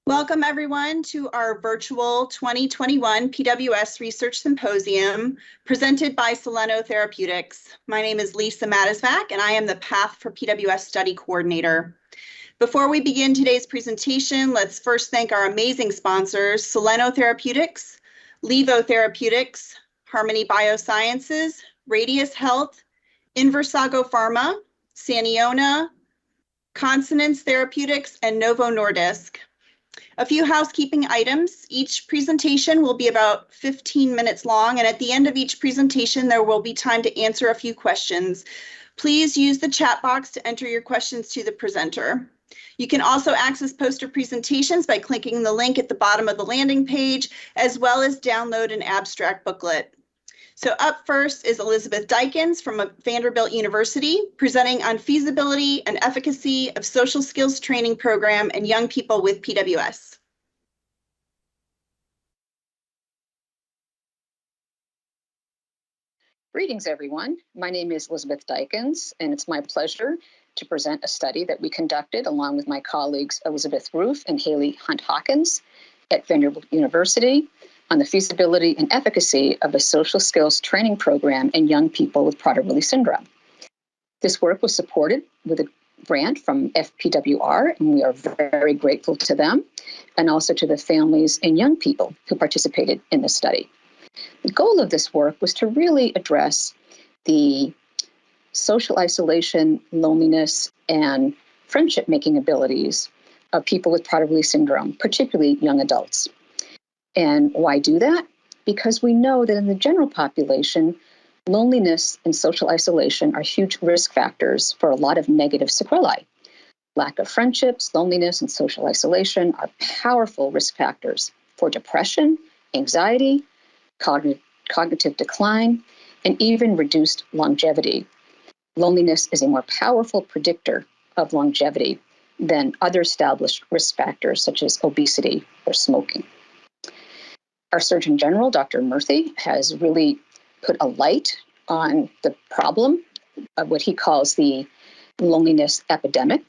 Welcome everyone to our virtual 2021 PWS Research Symposium presented by Soleno Therapeutics. My name is Lisa Mattisvac and I am the Path for PWS Study Coordinator. Before we begin today's presentation, let's first thank our amazing sponsors, Soleno Therapeutics, Levo Therapeutics, Harmony Biosciences, Radius Health, Inversago Pharma, Saniona, Consonance Therapeutics, and Novo Nordisk. A few housekeeping items. Each presentation will be about 15 minutes long, and at the end of each presentation, there will be time to answer a few questions. Please use the chat box to enter your questions to the presenter. You can also access poster presentations by clicking the link at the bottom of the landing page, as well as download an abstract booklet. So up first is Elizabeth Dykens from Vanderbilt University, presenting on feasibility and efficacy of social skills training program in young people with PWS. Greetings, everyone. My name is Elizabeth Dykens, and it's my pleasure to present a study that we conducted along with my colleagues Elizabeth Roof and Haley Hunt-Hawkins at Vanderbilt University on the feasibility and efficacy of a social skills training program in young people with Prader-Willi syndrome. This work was supported with a grant from FPWR, and we are very grateful to them, and also to the families and young people who participated in the study. The goal of this work was to really address the social isolation, loneliness, and friendship-making abilities of people with Prader-Willi syndrome, particularly young adults. And why do that? Because we know that in the general population, loneliness and social isolation are huge risk factors for a lot of negative sequelae. Lack of friendships, loneliness, and social isolation are powerful risk factors for depression, anxiety, cognitive decline, and even reduced longevity. Loneliness is a more powerful predictor of longevity than other established risk factors such as obesity or smoking. Our Surgeon General, Dr. Murthy, has really put a light on the problem of what he calls the loneliness epidemic.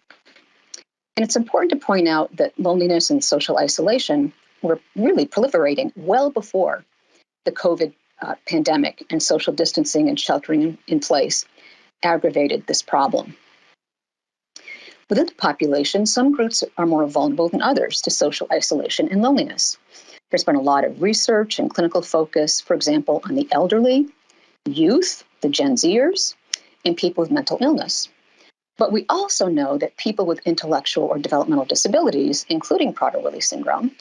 And it's important to point out that loneliness and social isolation were really proliferating well before the COVID pandemic, and social distancing and sheltering in place aggravated this problem. Within the population, some groups are more vulnerable than others to social isolation and loneliness. There's been a lot of research and clinical focus, for example, on the elderly, youth, the Gen Zers, and people with mental illness. But we also know that people with intellectual or developmental disabilities, including Prader-Willi syndrome,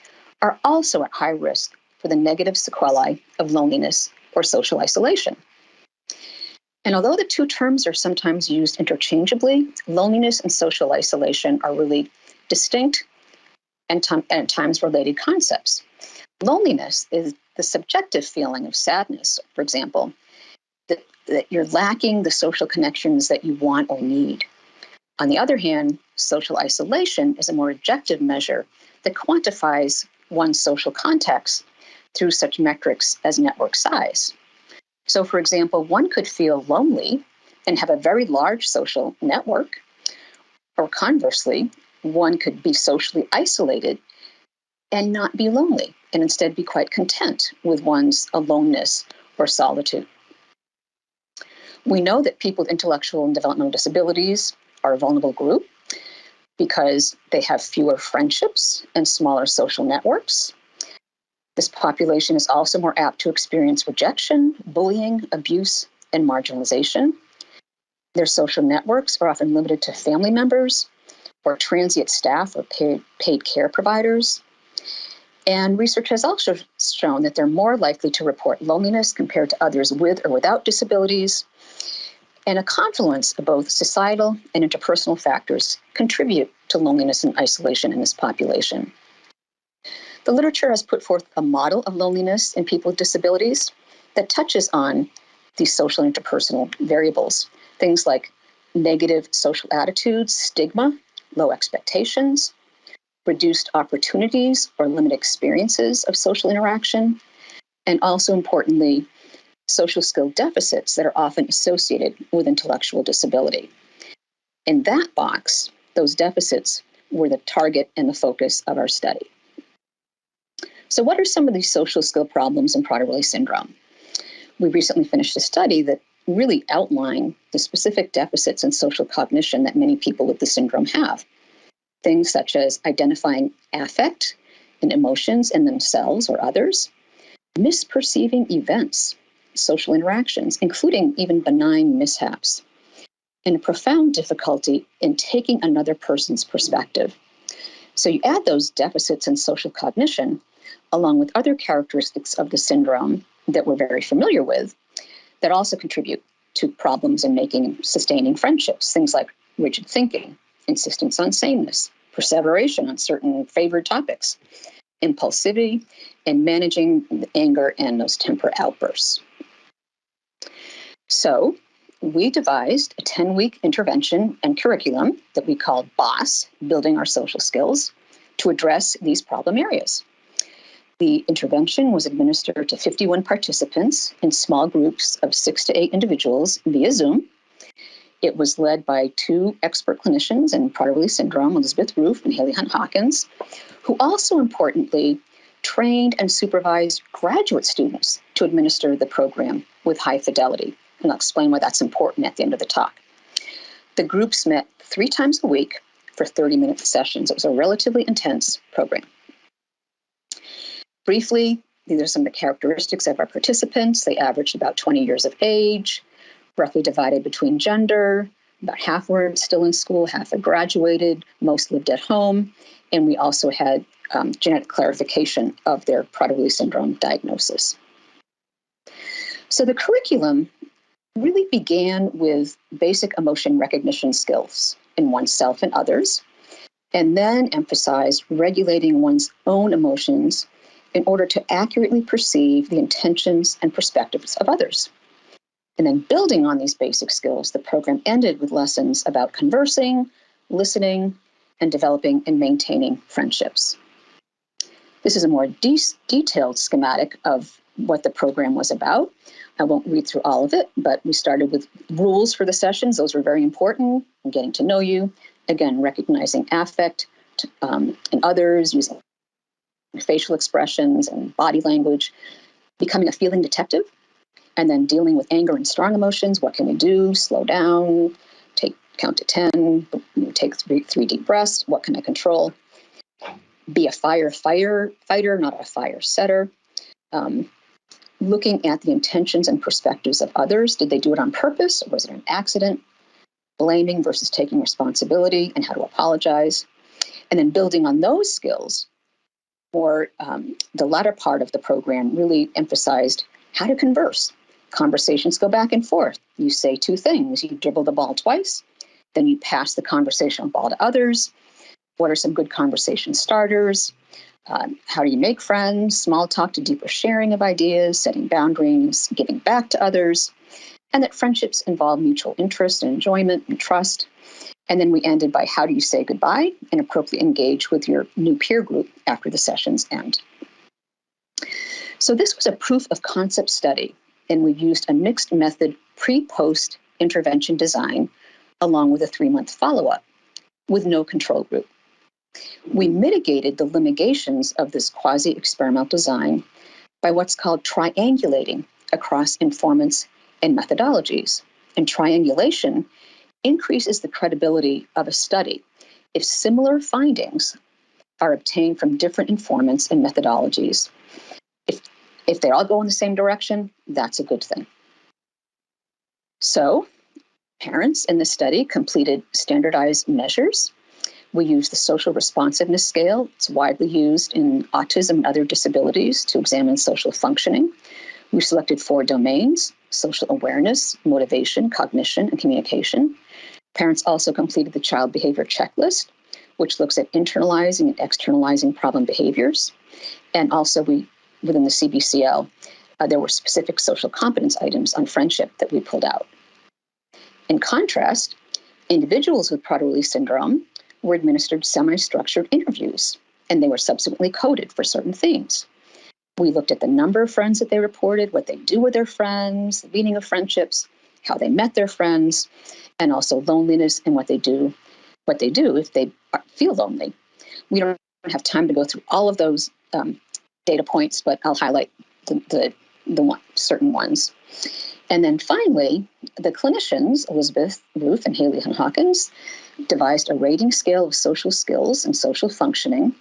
are also at high risk for the negative sequelae of loneliness or social isolation. And although the two terms are sometimes used interchangeably, loneliness and social isolation are really distinct and at times related concepts. Loneliness is the subjective feeling of sadness, for example, that you're lacking the social connections that you want or need. On the other hand, social isolation is a more objective measure that quantifies one's social context through such metrics as network size. So, for example, one could feel lonely and have a very large social network, or conversely, one could be socially isolated and not be lonely, and instead be quite content with one's aloneness or solitude. We know that people with intellectual and developmental disabilities are a vulnerable group because they have fewer friendships and smaller social networks. This population is also more apt to experience rejection, bullying, abuse, and marginalization. Their social networks are often limited to family members or transient staff or paid care providers. And research has also shown that they're more likely to report loneliness compared to others with or without disabilities. And a confluence of both societal and interpersonal factors contribute to loneliness and isolation in this population. The literature has put forth a model of loneliness in people with disabilities that touches on these social and interpersonal variables, things like negative social attitudes, stigma, low expectations, reduced opportunities or limited experiences of social interaction, and also importantly, social skill deficits that are often associated with intellectual disability. In that box, those deficits were the target and the focus of our study. So what are some of these social skill problems in Prader-Willi syndrome? We recently finished a study that really outlined the specific deficits in social cognition that many people with the syndrome have. Things such as identifying affect and emotions in themselves or others, misperceiving events, social interactions, including even benign mishaps, and a profound difficulty in taking another person's perspective. So you add those deficits in social cognition, along with other characteristics of the syndrome that we're very familiar with, that also contribute to problems in sustaining friendships, things like rigid thinking, insistence on sameness, perseveration on certain favored topics, impulsivity, and managing the anger and those temper outbursts. So we devised a 10-week intervention and curriculum that we called BOSS, Building Our Social Skills, to address these problem areas. The intervention was administered to 51 participants in small groups of 6 to 8 individuals via Zoom. It was led by 2 expert clinicians in Prader-Willi syndrome, Elizabeth Roof and Haley Hunt Hawkins, who also importantly trained and supervised graduate students to administer the program with high fidelity. And I'll explain why that's important at the end of the talk. The groups met 3 times a week for 30-minute sessions. It was a relatively intense program. Briefly, these are some of the characteristics of our participants. They averaged about 20 years of age, roughly divided between gender. About half were still in school, half had graduated, most lived at home. And we also had genetic clarification of their Prader-Willi syndrome diagnosis. So the curriculum really began with basic emotion recognition skills in oneself and others, and then emphasized regulating one's own emotions in order to accurately perceive the intentions and perspectives of others. And then building on these basic skills, the program ended with lessons about conversing, listening, and developing and maintaining friendships. This is a more detailed schematic of what the program was about. I won't read through all of it, but we started with rules for the sessions. Those were very important in getting to know you. Again, recognizing affect in others, using facial expressions and body language, becoming a feeling detective, and then dealing with anger and strong emotions. What can we do? Slow down, count to 10, take three deep breaths. What can I control? Be a fighter, not a fire setter. Looking at the intentions and perspectives of others. Did they do it on purpose or was it an accident? Blaming versus taking responsibility and how to apologize. And then building on those skills, or the latter part of the program really emphasized how to converse. Conversations go back and forth. You say 2 things. You dribble the ball twice, then you pass the conversational ball to others. What are some good conversation starters? How do you make friends? Small talk to deeper sharing of ideas, setting boundaries, giving back to others, and that friendships involve mutual interest and enjoyment and trust. And then we ended by how do you say goodbye and appropriately engage with your new peer group after the sessions end. So this was a proof of concept study, and we used a mixed method pre-post intervention design along with a 3-month follow-up with no control group. We mitigated the limitations of this quasi-experimental design by what's called triangulating across informants and methodologies. And triangulation increases the credibility of a study if similar findings are obtained from different informants and methodologies. If they all go in the same direction, that's a good thing. So parents in the study completed standardized measures. We used the social responsiveness scale. It's widely used in autism and other disabilities to examine social functioning. We selected 4 domains: social awareness, motivation, cognition, and communication. Parents also completed the child behavior checklist, which looks at internalizing and externalizing problem behaviors. And also within the CBCL, there were specific social competence items on friendship that we pulled out. In contrast, individuals with Prader-Willi syndrome were administered semi-structured interviews, and they were subsequently coded for certain themes. We looked at the number of friends that they reported, what they do with their friends, the meaning of friendships, how they met their friends, and also loneliness and what they do if they feel lonely. We don't have time to go through all of those data points, but I'll highlight certain ones. And then finally, the clinicians, Elizabeth Ruth and Haley Hawkins, devised a rating scale of social skills and social functioning,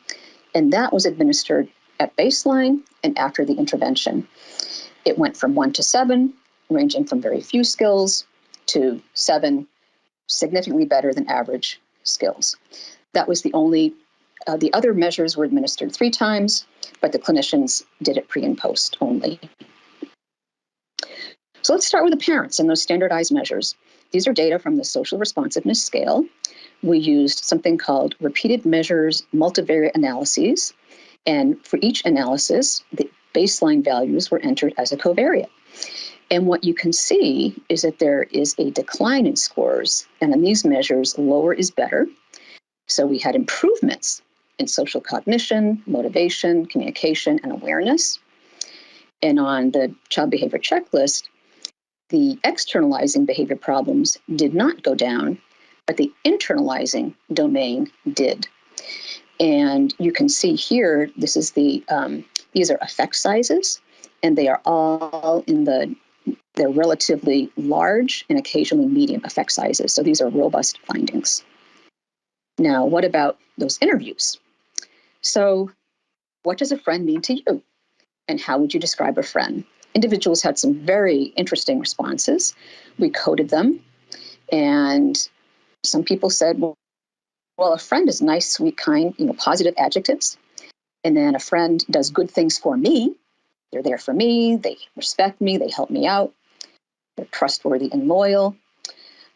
and that was administered at baseline and after the intervention. It went from 1 to 7, ranging from very few skills to 7, significantly better than average skills. That was the only, the other measures were administered 3 times, but the clinicians did it pre and post only. So let's start with the parents and those standardized measures. These are data from the social responsiveness scale. We used something called repeated measures multivariate analyses. And for each analysis, the baseline values were entered as a covariate. And what you can see is that there is a decline in scores. And in these measures, lower is better. So we had improvements in social cognition, motivation, communication, and awareness. And on the child behavior checklist, the externalizing behavior problems did not go down, but the internalizing domain did. And you can see here, this is these are effect sizes, and they are all they're relatively large and occasionally medium effect sizes. So these are robust findings. Now, what about those interviews? So what does a friend mean to you? And how would you describe a friend? Individuals had some very interesting responses. We coded them. And some people said, well, a friend is nice, sweet, kind, positive adjectives. And then a friend does good things for me. They're there for me. They respect me. They help me out. They're trustworthy and loyal.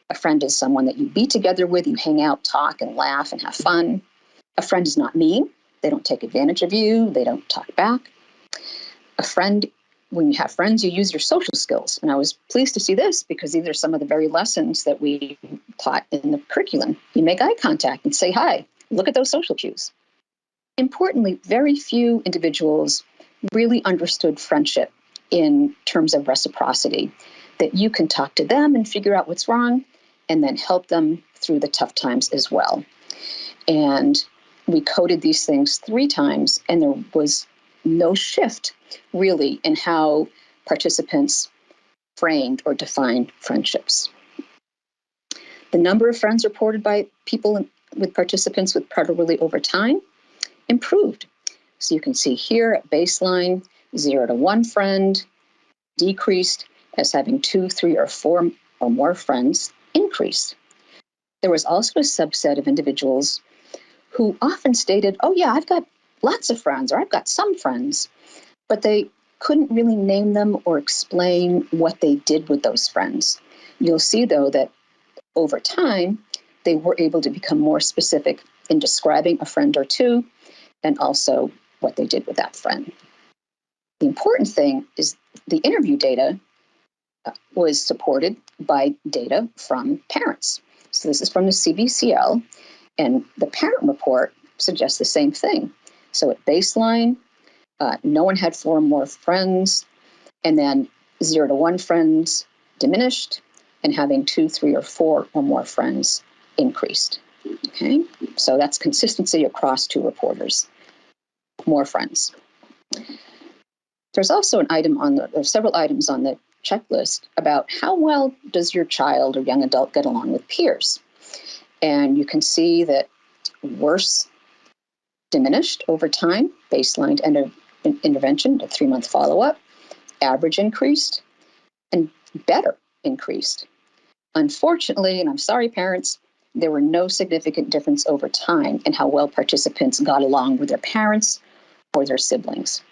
A friend is someone that you be together with. You hang out, talk, and laugh and have fun. A friend is not mean. They don't take advantage of you. They don't talk back. A friend, when you have friends, you use your social skills. And I was pleased to see this because these are some of the very lessons that we taught in the curriculum. You make eye contact and say hi. Look at those social cues. Importantly, very few individuals really understood friendship in terms of reciprocity, that you can talk to them and figure out what's wrong and then help them through the tough times as well. And we coded these things 3 times, and there was no shift really in how participants framed or defined friendships. The number of friends reported by people with participants with Prader-Willi over time improved. So you can see here at baseline, 0 to 1 friend decreased as having 2, 3, or 4 or more friends increased. There was also a subset of individuals who often stated, oh yeah, I've got lots of friends, or I've got some friends, but they couldn't really name them or explain what they did with those friends. You'll see, though, that over time, they were able to become more specific in describing a friend or two, and also what they did with that friend. The important thing is the interview data was supported by data from parents. So this is from the CBCL, and the parent report suggests the same thing. So at baseline, no one had 4 or more friends, and then 0 to 1 friends diminished, and having 2, 3, or 4 or more friends increased. Okay, so that's consistency across 2 reporters. More friends. There's also an item there's several items on the checklist about how well does your child or young adult get along with peers. And you can see that worse diminished over time, baseline to end of intervention, a 3-month follow-up, average increased, and better increased. Unfortunately, and I'm sorry, parents, there were no significant difference over time in how well participants got along with their parents or their siblings.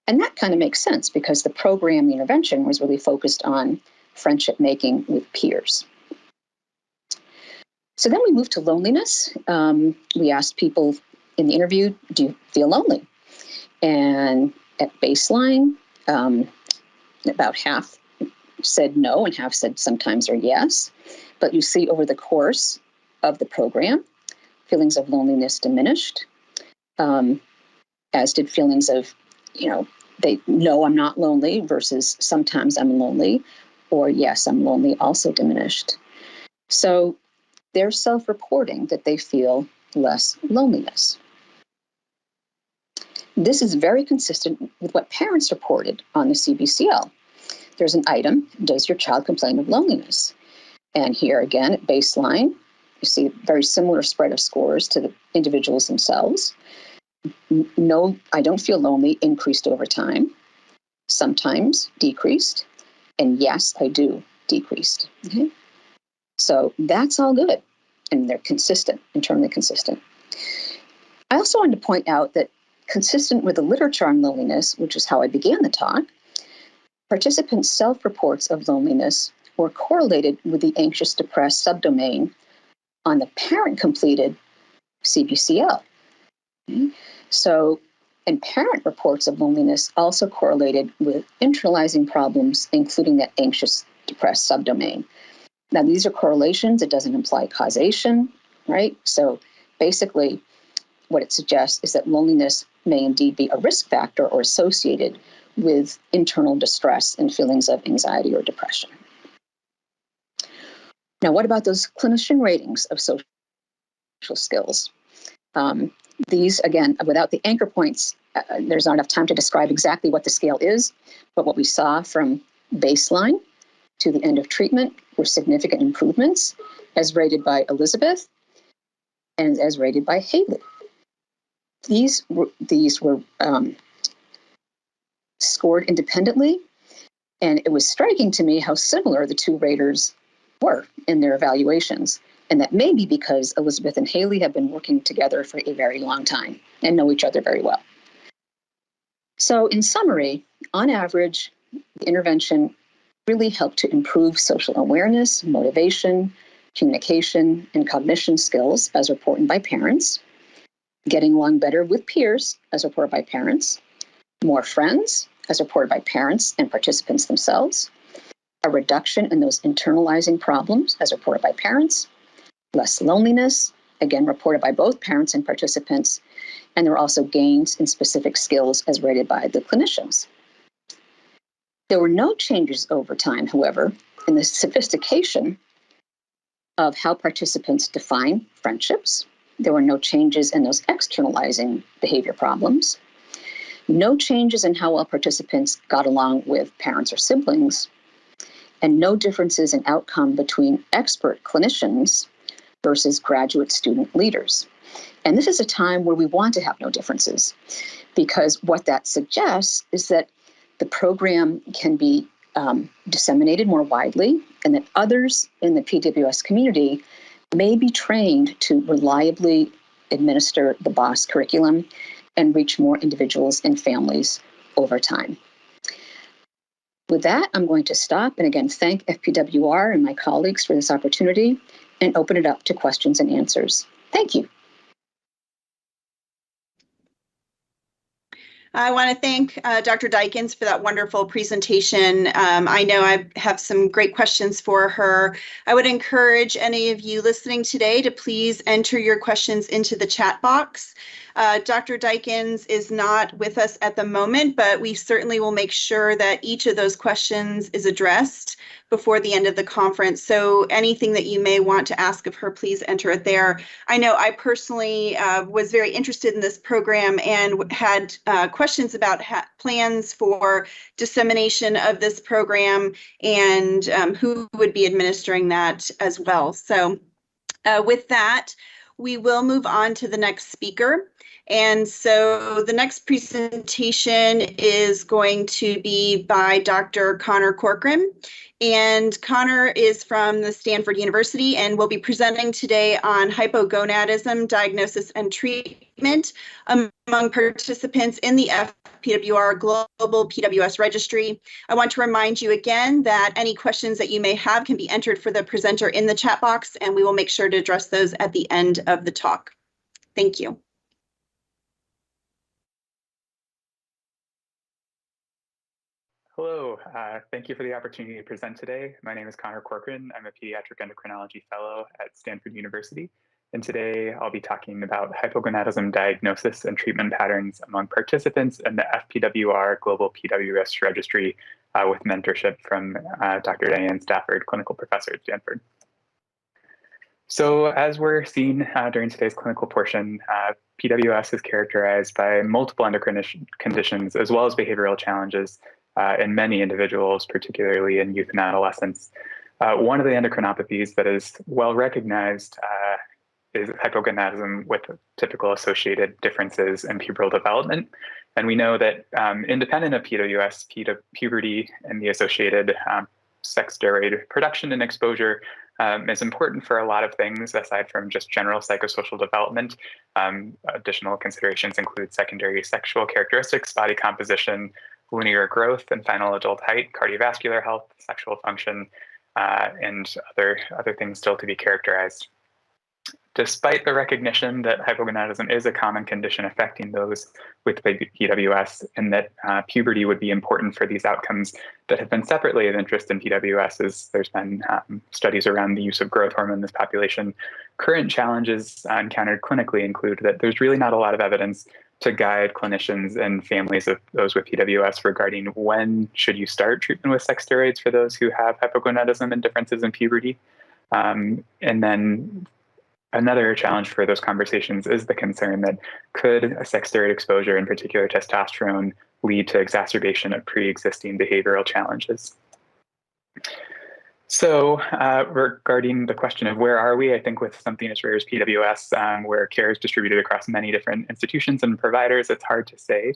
And that kind of makes sense because the program, the intervention, was really focused on friendship making with peers. So then we moved to loneliness. We asked people in the interview, do you feel lonely? And at baseline, about half said no and half said sometimes or yes. But you see over the course of the program, feelings of loneliness diminished, as did feelings of, they know I'm not lonely versus sometimes I'm lonely, or yes, I'm lonely also diminished. So they're self-reporting that they feel less loneliness. This is very consistent with what parents reported on the CBCL. There's an item, does your child complain of loneliness? And here again, at baseline, you see a very similar spread of scores to the individuals themselves. No, I don't feel lonely, increased over time, sometimes decreased, and yes, I do, decreased. Okay? So that's all good, and they're consistent, internally consistent. I also wanted to point out that consistent with the literature on loneliness, which is how I began the talk, participants' self-reports of loneliness were correlated with the anxious depressed subdomain on the parent-completed CBCL. Okay? So, and parent reports of loneliness also correlated with internalizing problems, including that anxious depressed subdomain. Now, these are correlations. It doesn't imply causation, right? So basically, what it suggests is that loneliness may indeed be a risk factor or associated with internal distress and feelings of anxiety or depression. Now, what about those clinician ratings of social skills? These, again, without the anchor points, there's not enough time to describe exactly what the scale is, but what we saw from baseline to the end of treatment were significant improvements as rated by Elizabeth and as rated by Haley. These were scored independently, and it was striking to me how similar the two raters were in their evaluations. And that may be because Elizabeth and Haley have been working together for a very long time and know each other very well. So in summary, on average, the intervention really helped to improve social awareness, motivation, communication, and cognition skills as reported by parents, getting along better with peers as reported by parents, more friends as reported by parents and participants themselves, a reduction in those internalizing problems as reported by parents, less loneliness, again reported by both parents and participants, and there were also gains in specific skills as rated by the clinicians. There were no changes over time, however, in the sophistication of how participants define friendships. There were no changes in those externalizing behavior problems, no changes in how well participants got along with parents or siblings, and no differences in outcome between expert clinicians versus graduate student leaders. And this is a time where we want to have no differences, because what that suggests is that the program can be disseminated more widely, and that others in the PWS community may be trained to reliably administer the BOSS curriculum and reach more individuals and families over time. With that, I'm going to stop and again thank FPWR and my colleagues for this opportunity and open it up to questions and answers. Thank you. I want to thank Dr. Dykens for that wonderful presentation. I know I have some great questions for her. I would encourage any of you listening today to please enter your questions into the chat box. Dr. Dykens is not with us at the moment, but we certainly will make sure that each of those questions is addressed before the end of the conference. So anything that you may want to ask of her, please enter it there. I know I personally was very interested in this program and had questions about plans for dissemination of this program and who would be administering that as well. So with that, we will move on to the next speaker. And so the next presentation is going to be by Dr. Connor Corcoran. And Connor is from the Stanford University and will be presenting today on hypogonadism, diagnosis and treatment among participants in the FPWR Global PWS Registry. I want to remind you again that any questions that you may have can be entered for the presenter in the chat box, and we will make sure to address those at the end of the talk. Thank you. Hello, thank you for the opportunity to present today. My name is Connor Corcoran. I'm a pediatric endocrinology fellow at Stanford University. And today I'll be talking about hypogonadism diagnosis and treatment patterns among participants in the FPWR Global PWS Registry with mentorship from Dr. Diane Stafford, clinical professor at Stanford. So as we're seeing during today's clinical portion, PWS is characterized by multiple endocrine conditions as well as behavioral challenges in many individuals, particularly in youth and adolescents. One of the endocrinopathies that is well recognized is hypogonadism with typical associated differences in pubertal development. And we know that independent of PWS, puberty and the associated sex steroid production and exposure is important for a lot of things aside from just general psychosocial development. Additional considerations include secondary sexual characteristics, body composition, linear growth and final adult height, cardiovascular health, sexual function, and other things still to be characterized. Despite the recognition that hypogonadism is a common condition affecting those with PWS and that puberty would be important for these outcomes that have been separately of interest in PWS, as there's been studies around the use of growth hormone in this population, current challenges encountered clinically include that there's really not a lot of evidence to guide clinicians and families of those with PWS regarding when should you start treatment with sex steroids for those who have hypogonadism and differences in puberty. And then another challenge for those conversations is the concern that could a sex steroid exposure, in particular testosterone, lead to exacerbation of pre-existing behavioral challenges. So regarding the question of where are we, I think with something as rare as PWS, where care is distributed across many different institutions and providers, it's hard to say.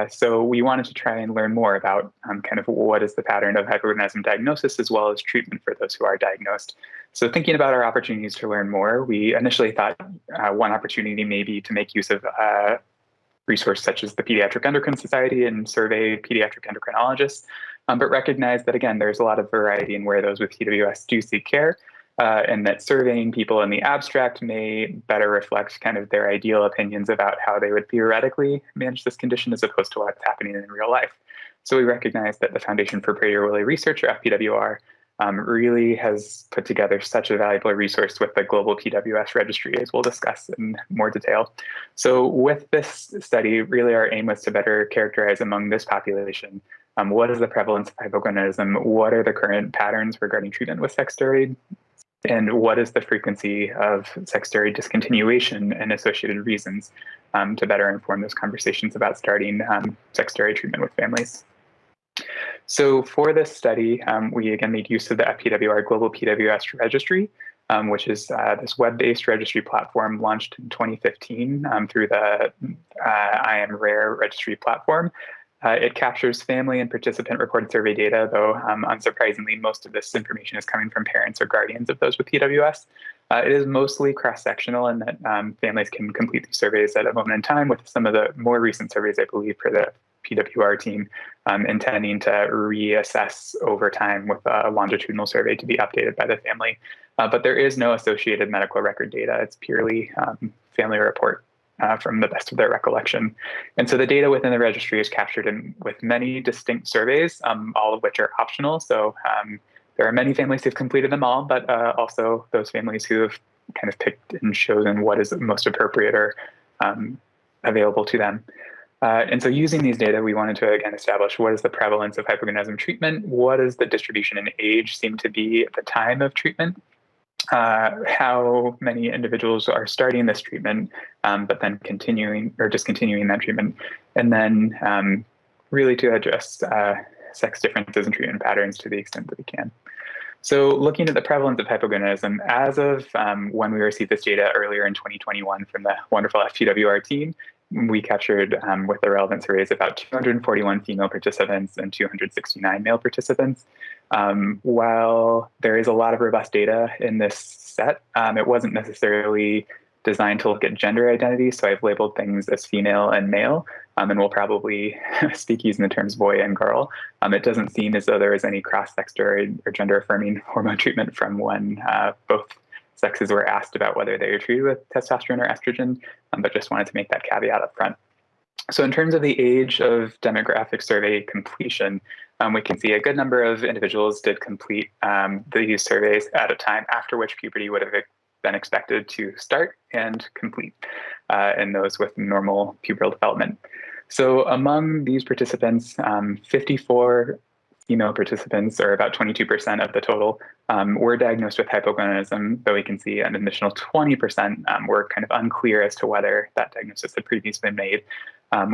So we wanted to try and learn more about kind of what is the pattern of hypogonadism diagnosis as well as treatment for those who are diagnosed. So thinking about our opportunities to learn more, we initially thought one opportunity may be to make use of resources such as the Pediatric Endocrine Society and survey pediatric endocrinologists, but recognize that, again, there's a lot of variety in where those with PWS do seek care. And that surveying people in the abstract may better reflect kind of their ideal opinions about how they would theoretically manage this condition as opposed to what's happening in real life. So we recognize that the Foundation for Prader-Willi Research, or FPWR, really has put together such a valuable resource with the global PWS registry, as we'll discuss in more detail. So with this study, really our aim was to better characterize among this population what is the prevalence of hypogonadism, what are the current patterns regarding treatment with sex steroid, and what is the frequency of sex steroid discontinuation and associated reasons to better inform those conversations about starting sex steroid treatment with families. So for this study, we again made use of the FPWR Global PWS Registry, which is this web-based registry platform launched in 2015 through the I Am Rare registry platform. It captures family and participant reported survey data, though unsurprisingly, most of this information is coming from parents or guardians of those with PWS. It is mostly cross-sectional in that families can complete these surveys at a moment in time, with some of the more recent surveys, I believe, for the PWR team intending to reassess over time with a longitudinal survey to be updated by the family. But there is no associated medical record data. It's purely family report from the best of their recollection. And so the data within the registry is captured with many distinct surveys, all of which are optional. So there are many families who've completed them all, but also those families who have kind of picked and chosen what is most appropriate or available to them. And so using these data, we wanted to, again, establish what is the prevalence of hypogonadism treatment, what does the distribution in age seem to be at the time of treatment, how many individuals are starting this treatment, but then continuing or discontinuing that treatment, and then really to address sex differences in treatment patterns to the extent that we can. So looking at the prevalence of hypogonadism, as of when we received this data earlier in 2021 from the wonderful FPWR team, we captured with the relevant surveys about 241 female participants and 269 male participants. While there is a lot of robust data in this set, it wasn't necessarily designed to look at gender identity. So I've labeled things as female and male, and we'll probably speak using the terms boy and girl. It doesn't seem as though there is any cross-sex steroid or gender-affirming hormone treatment from when both sexes were asked about whether they were treated with testosterone or estrogen, but just wanted to make that caveat up front. So in terms of the age of demographic survey completion, we can see a good number of individuals did complete these surveys at a time after which puberty would have been expected to start and complete in those with normal pubertal development. So among these participants, 54 female participants, or about 22% of the total, were diagnosed with hypogonadism, though we can see an additional 20% were kind of unclear as to whether that diagnosis had previously been made.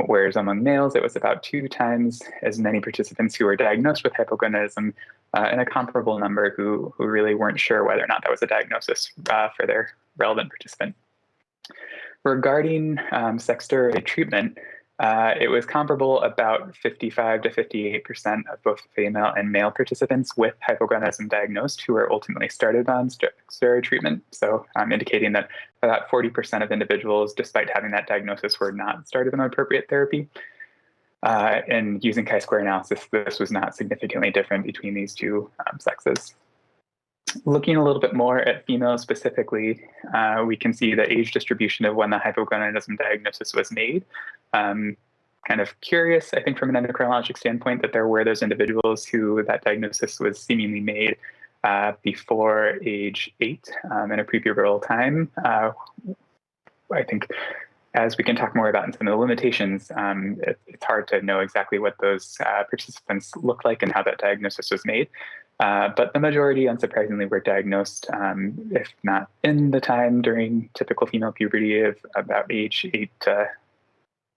Whereas among males, it was about 2 times as many participants who were diagnosed with hypogonadism, and a comparable number who really weren't sure whether or not that was a diagnosis for their relevant participant. Regarding sex steroid treatment, it was comparable. About 55 to 58% of both female and male participants with hypogonadism diagnosed who were ultimately started on steroid treatment. So indicating that about 40% of individuals, despite having that diagnosis, were not started on appropriate therapy. And using chi-square analysis, this was not significantly different between these two sexes. Looking a little bit more at females specifically, we can see the age distribution of when the hypogonadism diagnosis was made. Kind of curious, I think, from an endocrinologic standpoint, that there were those individuals who that diagnosis was seemingly made before age 8 in a prepubertal time. I think, as we can talk more about in some of the limitations, it's hard to know exactly what those participants looked like and how that diagnosis was made. But the majority, unsurprisingly, were diagnosed, if not in the time during typical female puberty of about age 8 to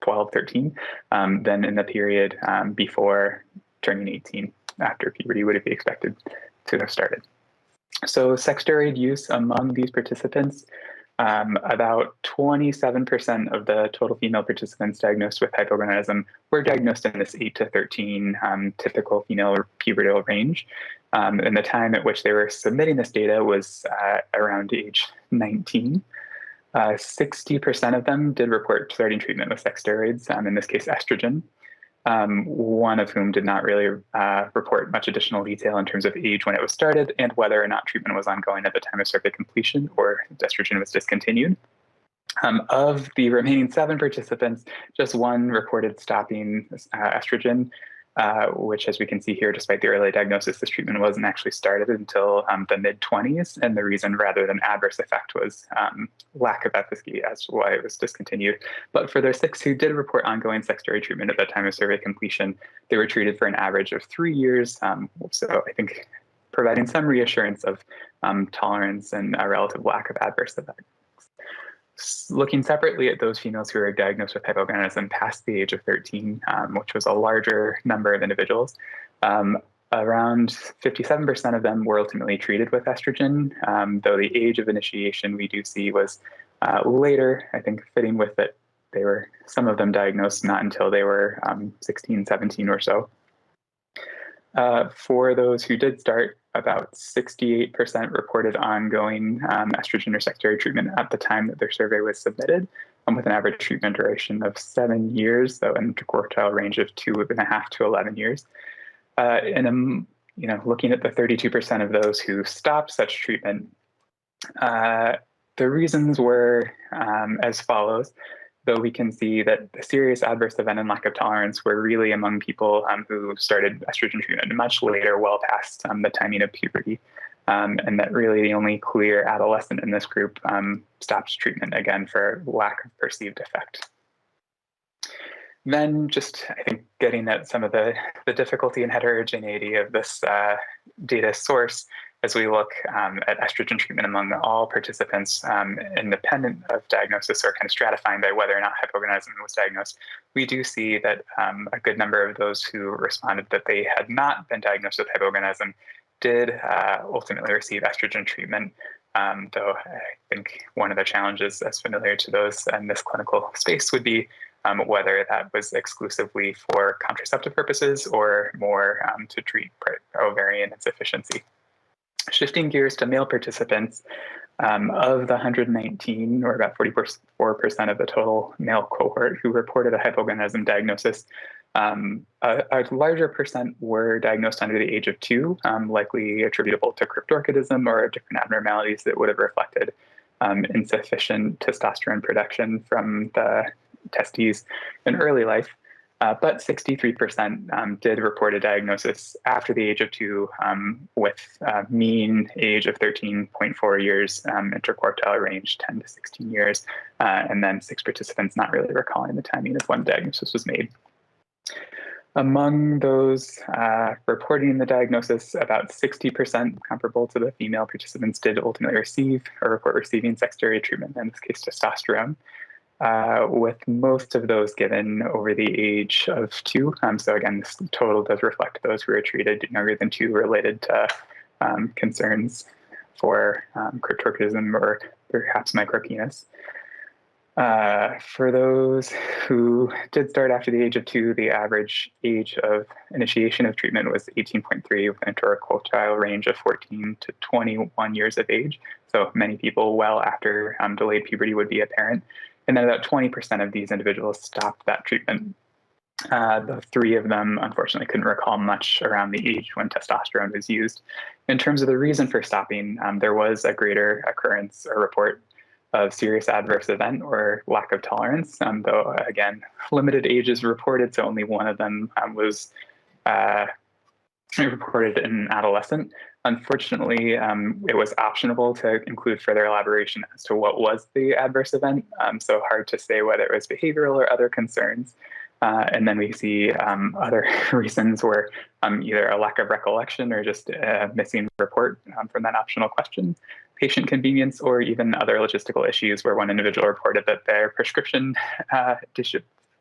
12, 13, then in the period before turning 18, after puberty would be expected to have started. So sex steroid use among these participants, about 27% of the total female participants diagnosed with hypogonadism were diagnosed in this 8 to 13 typical female pubertal range. And the time at which they were submitting this data was around age 19. 60% of them did report starting treatment with sex steroids, in this case estrogen, one of whom did not really report much additional detail in terms of age when it was started and whether or not treatment was ongoing at the time of survey completion or estrogen was discontinued. Of the remaining 7 participants, just 1 reported stopping estrogen, which, as we can see here, despite the early diagnosis, this treatment wasn't actually started until the mid-20s, and the reason rather than adverse effect was lack of efficacy as to why it was discontinued. But for those 6 who did report ongoing sex steroid treatment at the time of survey completion, they were treated for an average of 3 years, so I think providing some reassurance of tolerance and a relative lack of adverse effects. Looking separately at those females who were diagnosed with hypogonadism past the age of 13, which was a larger number of individuals, around 57% of them were ultimately treated with estrogen, though the age of initiation we do see was later, I think fitting with it. They were, some of them diagnosed not until they were 16, 17 or so. For those who did start, about 68% reported ongoing estrogen or sex steroid treatment at the time that their survey was submitted, with an average treatment duration of 7 years, though an interquartile range of 2.5 to 11 years. And looking at the 32% of those who stopped such treatment, the reasons were as follows. Though we can see that the serious adverse event and lack of tolerance were really among people who started estrogen treatment much later, well past the timing of puberty, and that really the only clear adolescent in this group stopped treatment again for lack of perceived effect. Then just, I think, getting at some of the difficulty and heterogeneity of this data source, as we look at estrogen treatment among all participants, independent of diagnosis or kind of stratifying by whether or not hypogonadism was diagnosed, we do see that a good number of those who responded that they had not been diagnosed with hypogonadism did ultimately receive estrogen treatment, though I think one of the challenges that's familiar to those in this clinical space would be whether that was exclusively for contraceptive purposes or more to treat ovarian insufficiency. Shifting gears to male participants, of the 119, or about 44% of the total male cohort who reported a hypogonadism diagnosis, a larger percent were diagnosed under the age of 2, likely attributable to cryptorchidism or different abnormalities that would have reflected insufficient testosterone production from the testes in early life. But 63% did report a diagnosis after the age of 2 with a mean age of 13.4 years, interquartile range 10 to 16 years, and then 6 participants not really recalling the timing of when the diagnosis was made. Among those reporting the diagnosis, about 60%, comparable to the female participants, did ultimately receive or report receiving sex steroid treatment, in this case testosterone, with most of those given over the age of 2. So again, this total does reflect those who were treated younger than 2 related to concerns for cryptorchidism or perhaps micropenis. For those who did start after the age of 2, the average age of initiation of treatment was 18.3, with an interquartile range of 14 to 21 years of age. So many people well after delayed puberty would be apparent. And then about 20% of these individuals stopped that treatment. The 3 of them, unfortunately, couldn't recall much around the age when testosterone was used. In terms of the reason for stopping, there was a greater occurrence or report of serious adverse event or lack of tolerance, though, again, limited ages reported, so only one of them was reported in an adolescent. Unfortunately, it was optional to include further elaboration as to what was the adverse event, so hard to say whether it was behavioral or other concerns. And then we see other reasons where either a lack of recollection or just a missing report from that optional question, patient convenience, or even other logistical issues where one individual reported that their prescription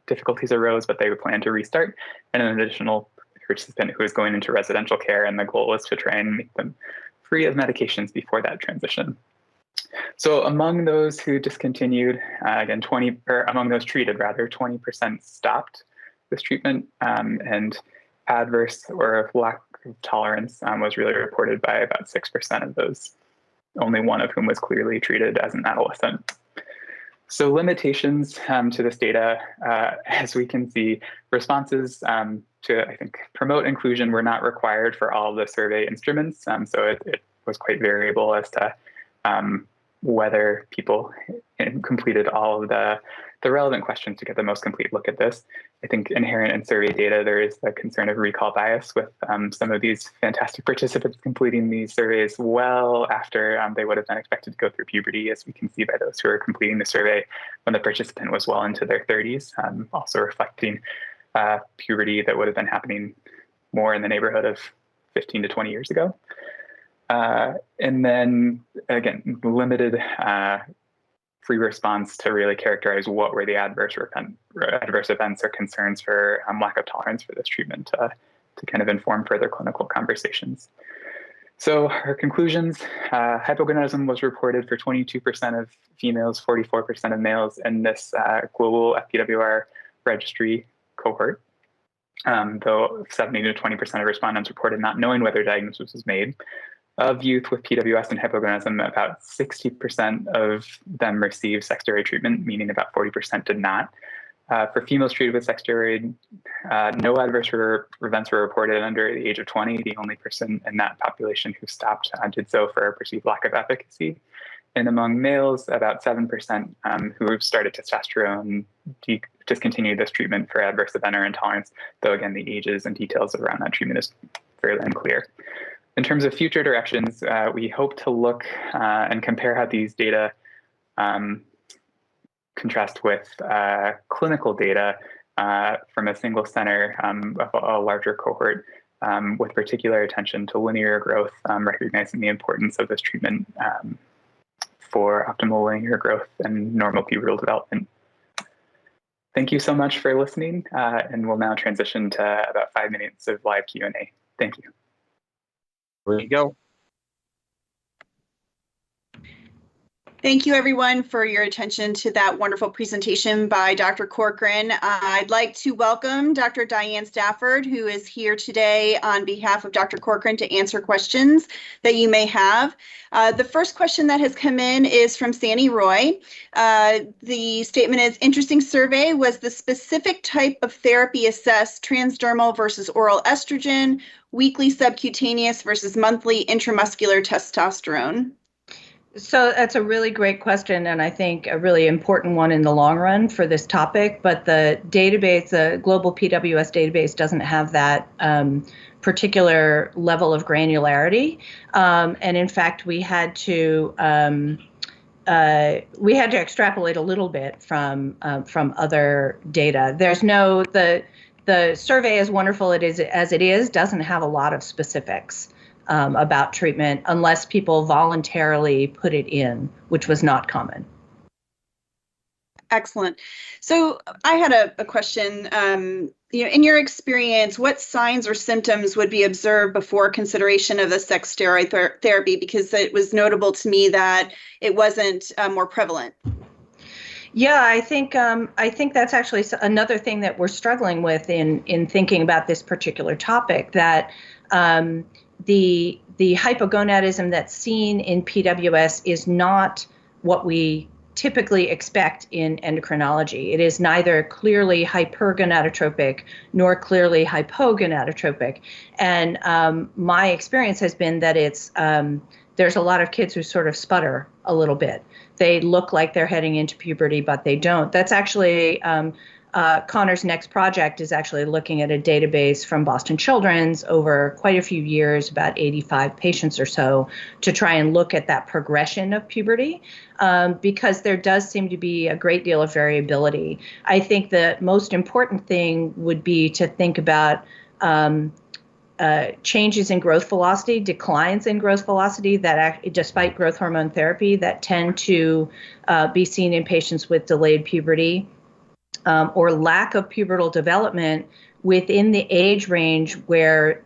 difficulties arose, but they would plan to restart, and an additional participant who is going into residential care, and the goal was to try and make them free of medications before that transition. So among those who discontinued, again, among those treated, rather, 20% stopped this treatment, and adverse or lack of tolerance was really reported by about 6% of those, only one of whom was clearly treated as an adolescent. So limitations to this data, as we can see, responses to, I think, promote inclusion were not required for all of the survey instruments. So it was quite variable as to whether people completed all of the relevant questions to get the most complete look at this. I think inherent in survey data, there is the concern of recall bias with some of these fantastic participants completing these surveys well after they would have been expected to go through puberty, as we can see by those who are completing the survey when the participant was well into their 30s, also reflecting puberty that would have been happening more in the neighborhood of 15 to 20 years ago. And then, again, limited free response to really characterize what were the adverse events or concerns for lack of tolerance for this treatment to kind of inform further clinical conversations. So our conclusions, hypogonadism was reported for 22% of females, 44% of males in this global FPWR registry cohort, though 70 to 20% of respondents reported not knowing whether diagnosis was made. Of youth with PWS and hypogonadism, about 60% of them received sex steroid treatment, meaning about 40% did not. For females treated with sex steroid, no adverse events were reported under the age of 20. The only person in that population who stopped did so for a perceived lack of efficacy. And among males, about 7% who started testosterone discontinued this treatment for adverse event or intolerance, though again, the ages and details around that treatment is fairly unclear. In terms of future directions, we hope to look and compare how these data contrast with clinical data from a single center of a larger cohort, with particular attention to linear growth, recognizing the importance of this treatment for optimal linear growth and normal pubertal development. Thank you so much for listening, and we'll now transition to about 5 minutes of live Q&A. Thank you. There you go. Thank you, everyone, for your attention to that wonderful presentation by Dr. Corcoran. I'd like to welcome Dr. Diane Stafford, who is here today on behalf of Dr. Corcoran to answer questions that you may have. The first question that has come in is from Sandy Roy. The statement is, interesting survey. Was the specific type of therapy assessed transdermal versus oral estrogen, weekly subcutaneous versus monthly intramuscular testosterone? So that's a really great question, and I think a really important one in the long run for this topic. But the database, the global PWS database, doesn't have that particular level of granularity. And in fact, we had to extrapolate a little bit from other data. There's no the the survey, as wonderful as it is, doesn't have a lot of specifics about treatment unless people voluntarily put it in, which was not common. Excellent. So I had a question. In your experience, what signs or symptoms would be observed before consideration of a sex steroid therapy? Because it was notable to me that it wasn't more prevalent. Yeah, I think that's actually another thing that we're struggling with in thinking about this particular topic. That the hypogonadism that's seen in PWS is not what we typically expect in endocrinology. It is neither clearly hypergonadotropic nor clearly hypogonadotropic. And my experience has been that there's a lot of kids who sort of sputter a little bit. They look like they're heading into puberty, but they don't. That's actually Connor's next project is actually looking at a database from Boston Children's over quite a few years, about 85 patients or so, to try and look at that progression of puberty, because there does seem to be a great deal of variability. I think the most important thing would be to think about changes in growth velocity, declines in growth velocity that, despite growth hormone therapy, that tend to be seen in patients with delayed puberty, or lack of pubertal development within the age range where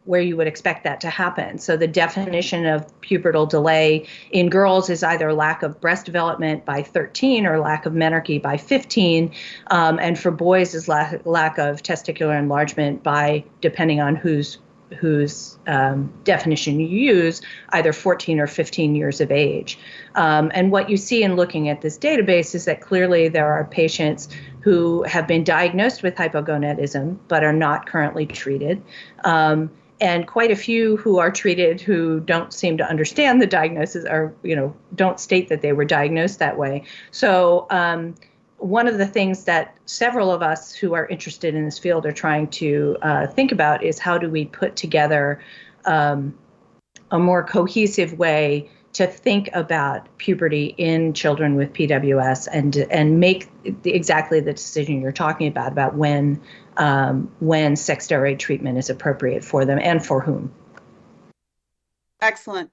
you would expect that to happen. So the definition of pubertal delay in girls is either lack of breast development by 13 or lack of menarche by 15. And for boys is lack of testicular enlargement by, depending on whose definition you use, either 14 or 15 years of age. And what you see in looking at this database is that clearly there are patients who have been diagnosed with hypogonadism but are not currently treated. And quite a few who are treated who don't seem to understand the diagnosis, or don't state that they were diagnosed that way. So one of the things that several of us who are interested in this field are trying to think about is how do we put together a more cohesive way to think about puberty in children with PWS and make exactly the decision you're talking about when sex steroid treatment is appropriate for them and for whom. Excellent.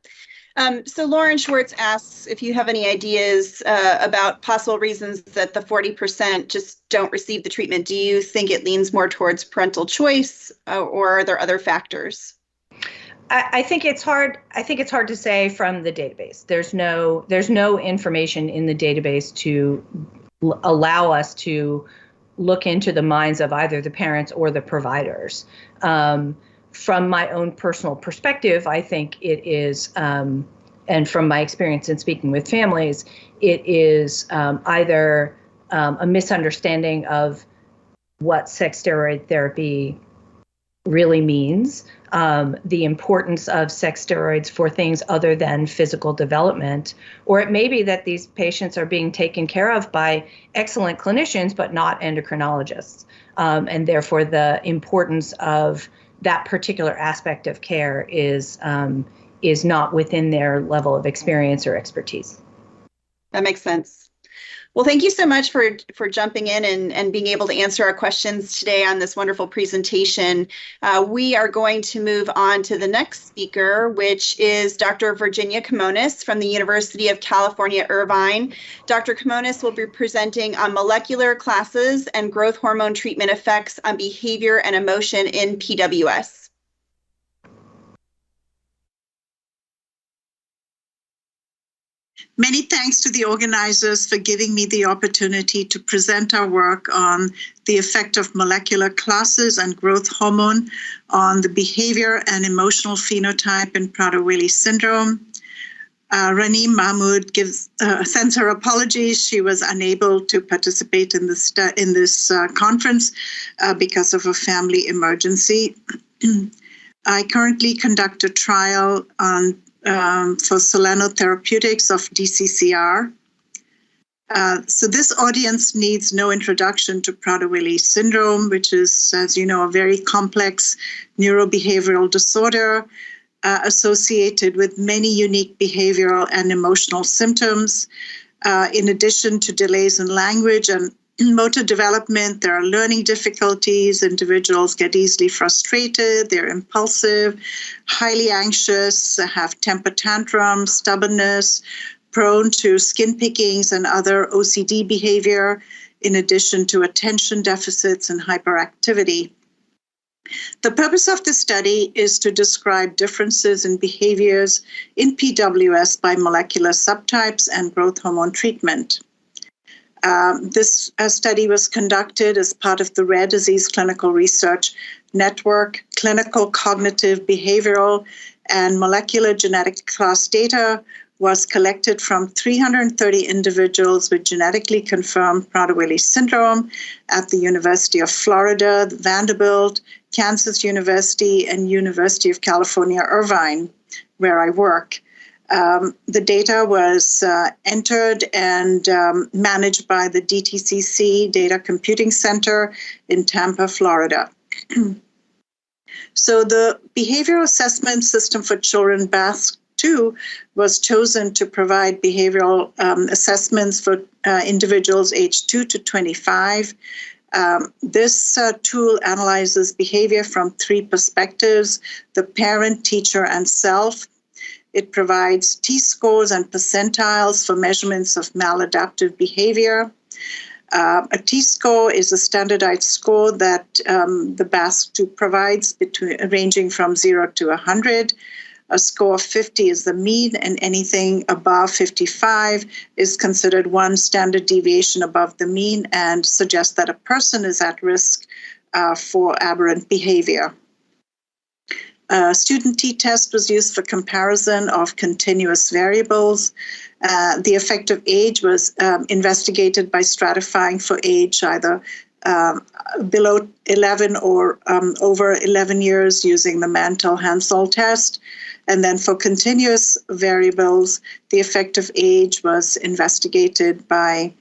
So Lauren Schwartz asks if you have any ideas about possible reasons that the 40% just don't receive the treatment. Do you think it leans more towards parental choice, or are there other factors? I think it's hard. I think it's hard to say from the database. There's no information in the database to allow us to look into the minds of either the parents or the providers. From my own personal perspective, I think it is, and from my experience in speaking with families, it is either a misunderstanding of what sex steroid therapy really means, the importance of sex steroids for things other than physical development, or it may be that these patients are being taken care of by excellent clinicians, but not endocrinologists. And therefore the importance of that particular aspect of care is not within their level of experience or expertise. That makes sense. Well, thank you so much for jumping in and being able to answer our questions today on this wonderful presentation. We are going to move on to the next speaker, which is Dr. Virginia Kimonis from the University of California, Irvine. Dr. Kimonis will be presenting on molecular classes and growth hormone treatment effects on behavior and emotion in PWS. Many thanks to the organizers for giving me the opportunity to present our work on the effect of molecular classes and growth hormone on the behavior and emotional phenotype in Prader-Willi syndrome. Raneem Mahmood sends her apologies. She was unable to participate in this conference because of a family emergency. I currently conduct a trial on for Soleno Therapeutics of DCCR. So this audience needs no introduction to Prader-Willi syndrome, which is, as you know, a very complex neurobehavioral disorder associated with many unique behavioral and emotional symptoms, in addition to delays in language and motor development, there are learning difficulties. Individuals get easily frustrated. They're impulsive, highly anxious, have temper tantrums, stubbornness, prone to skin pickings and other OCD behavior, in addition to attention deficits and hyperactivity. The purpose of this study is to describe differences in behaviors in PWS by molecular subtypes and growth hormone treatment. This study was conducted as part of the Rare Disease Clinical Research Network. Clinical, cognitive, behavioral, and molecular genetic class data was collected from 330 individuals with genetically confirmed Prader-Willi syndrome at the University of Florida, Vanderbilt, Kansas University, and University of California, Irvine, where I work. The data was entered and managed by the DTCC Data Computing Center in Tampa, Florida. So the Behavioral Assessment System for Children, BASC-2, was chosen to provide behavioral assessments for individuals aged 2 to 25. This tool analyzes behavior from 3 perspectives: the parent, teacher, and self. It provides T-scores and percentiles for measurements of maladaptive behavior. A T-score is a standardized score that the BASC-2 provides, ranging from 0 to 100. A score of 50 is the mean, and anything above 55 is considered one standard deviation above the mean and suggests that a person is at risk for aberrant behavior. Student t-test was used for comparison of continuous variables. The effective age was investigated by stratifying for age either below 11 or over 11 years using the Mantel-Hansel test. And then for continuous variables, the effective age was investigated by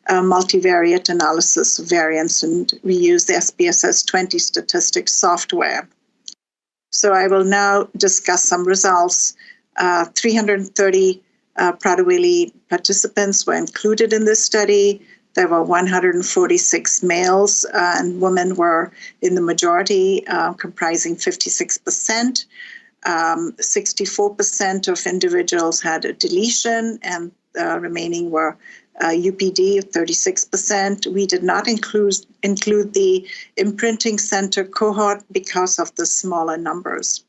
multivariate analysis of variance, and we used the SPSS 20 statistics software. So I will now discuss some results. 330 Prader-Willi participants were included in this study. There were 146 males, and women were in the majority, comprising 56%. 64% of individuals had a deletion, and remaining were UPD of 36%. We did not include the imprinting center cohort because of the smaller numbers.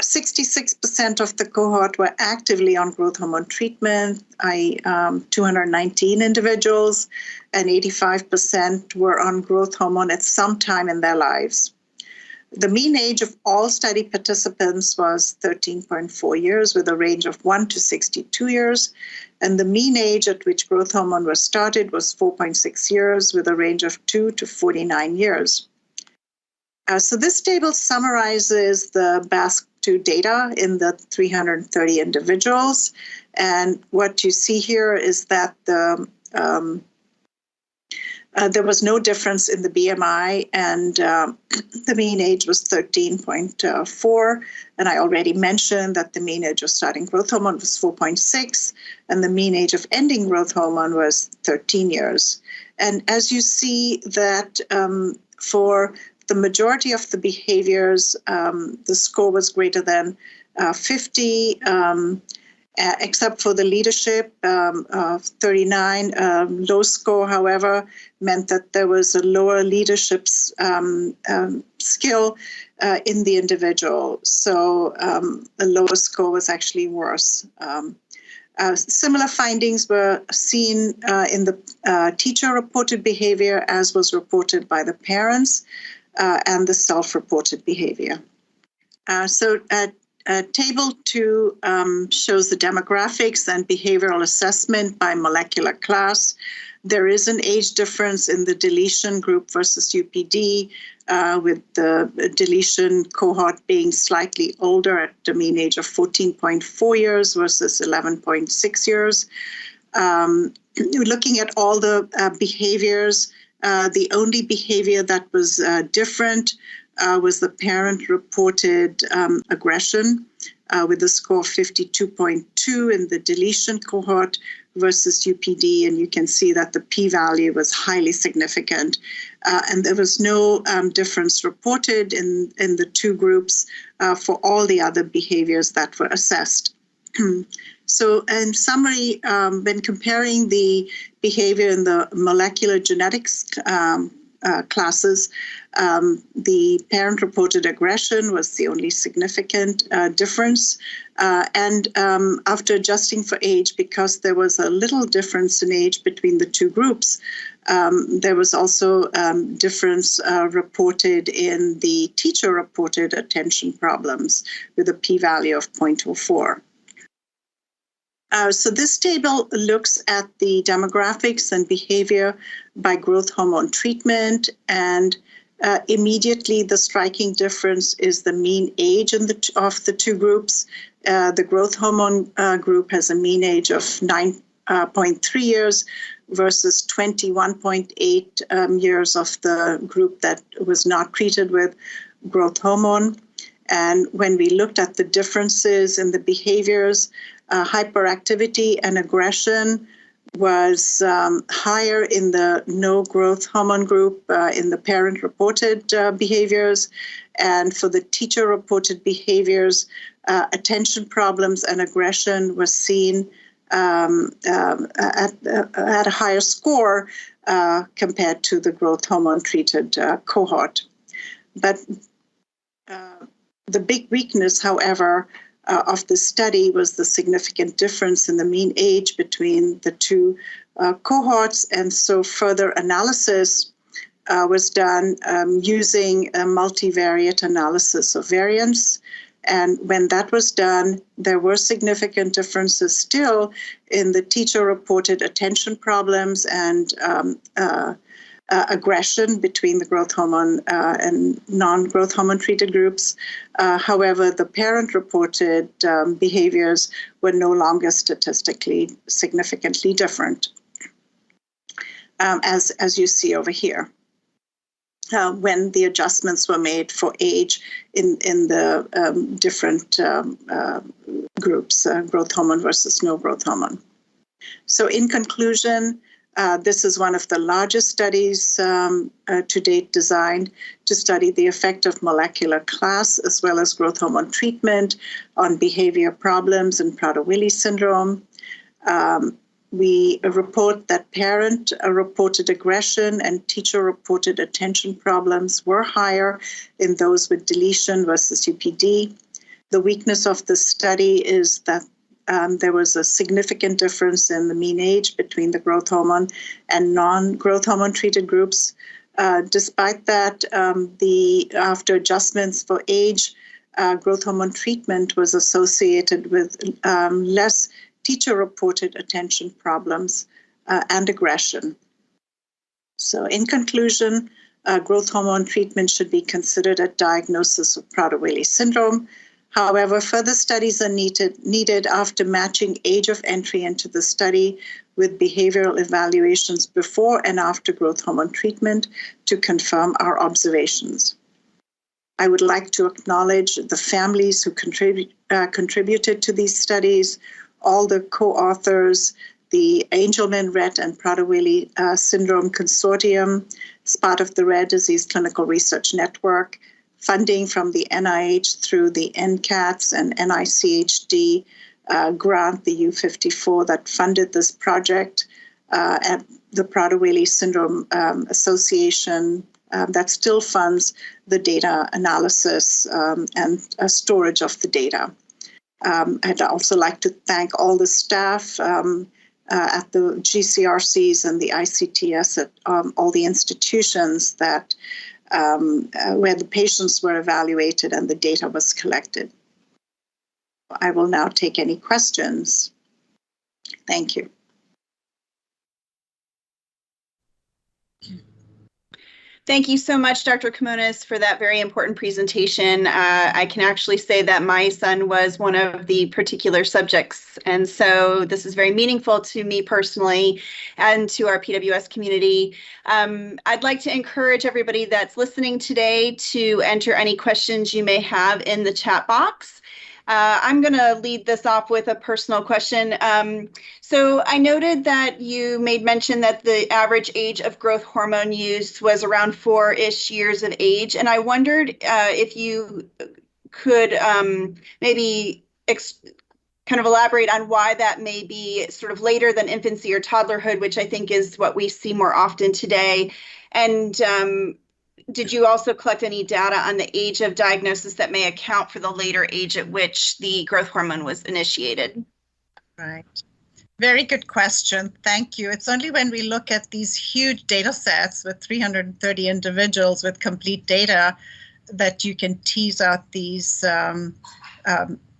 66% of the cohort were actively on growth hormone treatment, 219 individuals, and 85% were on growth hormone at some time in their lives. The mean age of all study participants was 13.4 years, with a range of 1 to 62 years. And the mean age at which growth hormone was started was 4.6 years, with a range of 2 to 49 years. So this table summarizes the BASC-2 data in the 330 individuals. And what you see here is that there was no difference in the BMI, and the mean age was 13.4. And I already mentioned that the mean age of starting growth hormone was 4.6, and the mean age of ending growth hormone was 13 years. And as you see that for the majority of the behaviors, the score was greater than 50, except for the leadership of 39. Low score, however, meant that there was a lower leadership skill in the individual. So a lower score was actually worse. Similar findings were seen in the teacher-reported behavior, as was reported by the parents, and the self-reported behavior. Table 2 shows the demographics and behavioral assessment by molecular class. There is an age difference in the deletion group versus UPD, with the deletion cohort being slightly older at the mean age of 14.4 years versus 11.6 years. Looking at all the behaviors, the only behavior that was different was the parent-reported aggression, with a score of 52.2 in the deletion cohort versus UPD, and you can see that the p-value was highly significant. And there was no difference reported in the two groups for all the other behaviors that were assessed. So in summary, when comparing the behavior in the molecular genetics classes, the parent-reported aggression was the only significant difference. And after adjusting for age, because there was a little difference in age between the two groups, there was also difference reported in the teacher-reported attention problems with a p-value of 0.04. So this table looks at the demographics and behavior by growth hormone treatment, and immediately the striking difference is the mean age of the two groups. The growth hormone group has a mean age of 9.3 years versus 21.8 years of the group that was not treated with growth hormone. And when we looked at the differences in the behaviors, hyperactivity and aggression was higher in the no growth hormone group in the parent-reported behaviors. And for the teacher-reported behaviors, attention problems and aggression was seen at a higher score compared to the growth hormone-treated cohort. But the big weakness, however, of the study was the significant difference in the mean age between the two cohorts. And so further analysis was done using a multivariate analysis of variance. And when that was done, there were significant differences still in the teacher-reported attention problems and aggression between the growth hormone and non-growth hormone treated groups. However, the parent-reported behaviors were no longer statistically significantly different, as you see over here, when the adjustments were made for age in the different groups, growth hormone versus no growth hormone. So in conclusion, this is one of the largest studies to date designed to study the effect of molecular class as well as growth hormone treatment on behavior problems in Prader-Willi syndrome. We report that parent-reported aggression and teacher-reported attention problems were higher in those with deletion versus UPD. The weakness of the study is that there was a significant difference in the mean age between the growth hormone and non-growth hormone treated groups. Despite that, after adjustments for age, growth hormone treatment was associated with less teacher-reported attention problems and aggression. So in conclusion, growth hormone treatment should be considered at diagnosis of Prader-Willi syndrome. However, further studies are needed after matching age of entry into the study with behavioral evaluations before and after growth hormone treatment to confirm our observations. I would like to acknowledge the families who contributed to these studies, all the co-authors, the Angelman-Rett and Prader-Willi Syndrome Consortium, as part of the Rare Disease Clinical Research Network, funding from the NIH through the NCATS and NICHD grant, the U54 that funded this project, and the Prader-Willi Syndrome Association that still funds the data analysis and storage of the data. I'd also like to thank all the staff at the GCRCs and the ICTS at all the institutions that where the patients were evaluated and the data was collected. I will now take any questions. Thank you. Thank you so much, Dr. Kimonis, for that very important presentation. I can actually say that my son was one of the particular subjects, and so this is very meaningful to me personally and to our PWS community. I'd like to encourage everybody that's listening today to enter any questions you may have in the chat box. I'm going to lead this off with a personal question. So I noted that you made mention that the average age of growth hormone use was around 4-ish years of age. And I wondered if you could maybe kind of elaborate on why that may be sort of later than infancy or toddlerhood, which I think is what we see more often today. And did you also collect any data on the age of diagnosis that may account for the later age at which the growth hormone was initiated? Right. Very good question. Thank you. It's only when we look at these huge data sets with 330 individuals with complete data that you can tease out these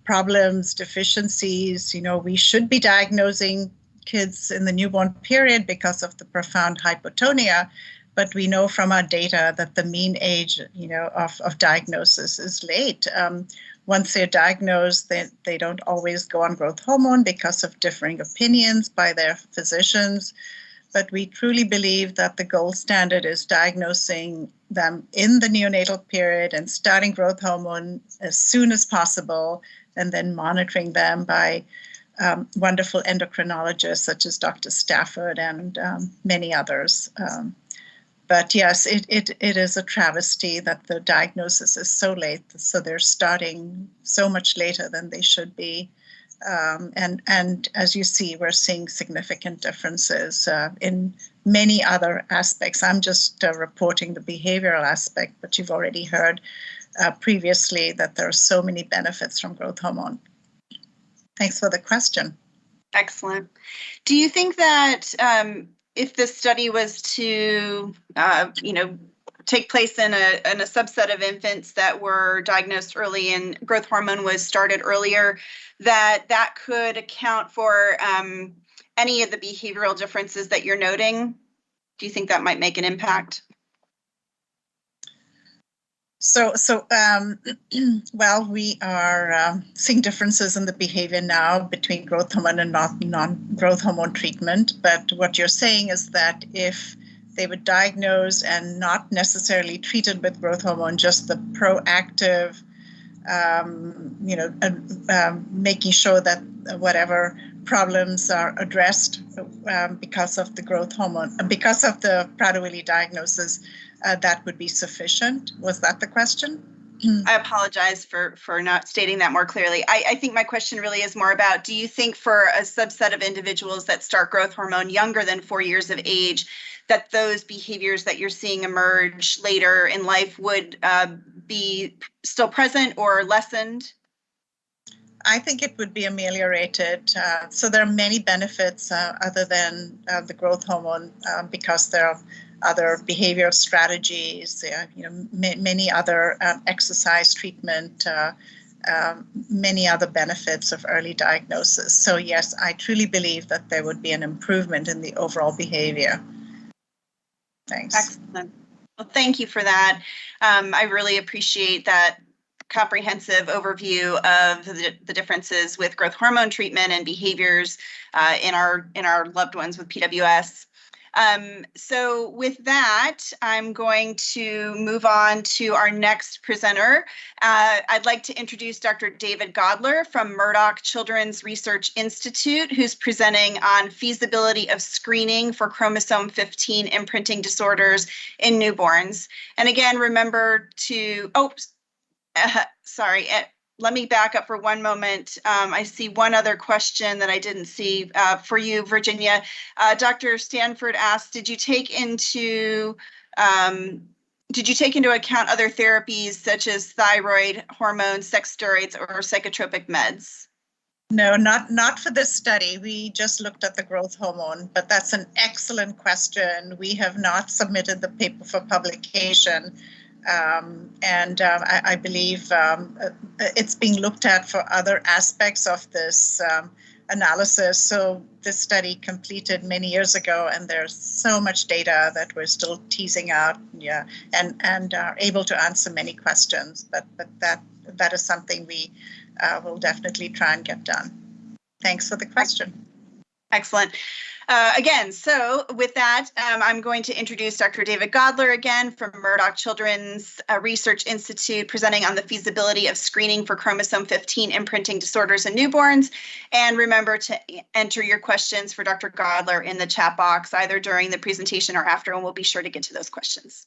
problems, deficiencies. You know, we should be diagnosing kids in the newborn period because of the profound hypotonia. But we know from our data that the mean age, of diagnosis is late. Once they're diagnosed, they don't always go on growth hormone because of differing opinions by their physicians. But we truly believe that the gold standard is diagnosing them in the neonatal period and starting growth hormone as soon as possible, and then monitoring them by wonderful endocrinologists such as Dr. Stafford and many others. But yes, it is a travesty that the diagnosis is so late. So they're starting so much later than they should be. And as you see, we're seeing significant differences in many other aspects. I'm just reporting the behavioral aspect, but you've already heard previously that there are so many benefits from growth hormone. Thanks for the question. Excellent. Do you think that if this study was to, take place in a subset of infants that were diagnosed early and growth hormone was started earlier, that could account for any of the behavioral differences that you're noting? Do you think that might make an impact? Well, we are seeing differences in the behavior now between growth hormone and non-growth hormone treatment. But what you're saying is that if they were diagnosed and not necessarily treated with growth hormone, just the proactive, making sure that whatever problems are addressed because of the growth hormone, because of the Prader-Willi diagnosis, that would be sufficient. Was that the question? I apologize for not stating that more clearly. I think my question really is more about, do you think for a subset of individuals that start growth hormone younger than 4 years of age, that those behaviors that you're seeing emerge later in life would be still present or lessened? I think it would be ameliorated. So there are many benefits other than the growth hormone because there are other behavioral strategies, many other exercise treatment, many other benefits of early diagnosis. So yes, I truly believe that there would be an improvement in the overall behavior. Thanks. Excellent. Well, thank you for that. I really appreciate that comprehensive overview of the differences with growth hormone treatment and behaviors in our loved ones with PWS. So with that, I'm going to move on to our next presenter. I'd like to introduce Dr. David Godler from Murdoch Children's Research Institute, who's presenting on feasibility of screening for chromosome 15 imprinting disorders in newborns. And again, remember to, let me back up for one moment. I see one other question that I didn't see for you, Virginia. Dr. Stanford asked, did you take into account other therapies such as thyroid hormone, sex steroids, or psychotropic meds? No, not for this study. We just looked at the growth hormone, but that's an excellent question. We have not submitted the paper for publication. I believe it's being looked at for other aspects of this analysis. So this study completed many years ago, and there's so much data that we're still teasing out, and are able to answer many questions. But that is something we will definitely try and get done. Thanks for the question. Excellent. Again, so with that, I'm going to introduce Dr. David Godler again from Murdoch Children's Research Institute, presenting on the feasibility of screening for chromosome 15 imprinting disorders in newborns. And remember to enter your questions for Dr. Godler in the chat box, either during the presentation or after, and we'll be sure to get to those questions.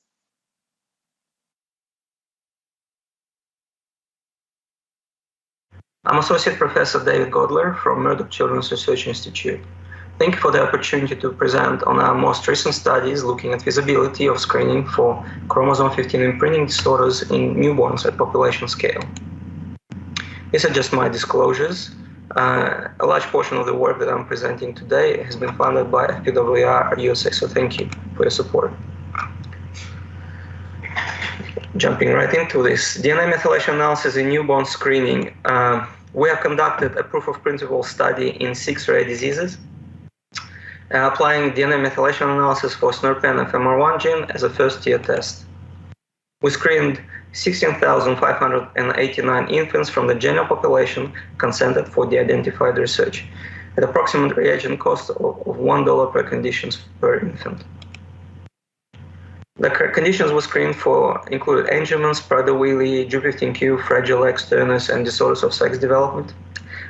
I'm Associate Professor David Godler from Murdoch Children's Research Institute. Thank you for the opportunity to present on our most recent studies looking at feasibility of screening for chromosome 15 imprinting disorders in newborns at population scale. These are just my disclosures. A large portion of the work that I'm presenting today has been funded by FPWR USA, so thank you for your support. Jumping right into this, DNA methylation analysis in newborn screening. We have conducted a proof of principle study in 6 rare diseases, applying DNA methylation analysis for SNRPN FMR1 gene as a first-tier test. We screened 16,589 infants from the general population consented for de-identified research at approximate reagent cost of $1 per conditions per infant. The conditions we screened for included Angelman's, Prader-Willi, G15Q, Fragile X, Turner's, and disorders of sex development.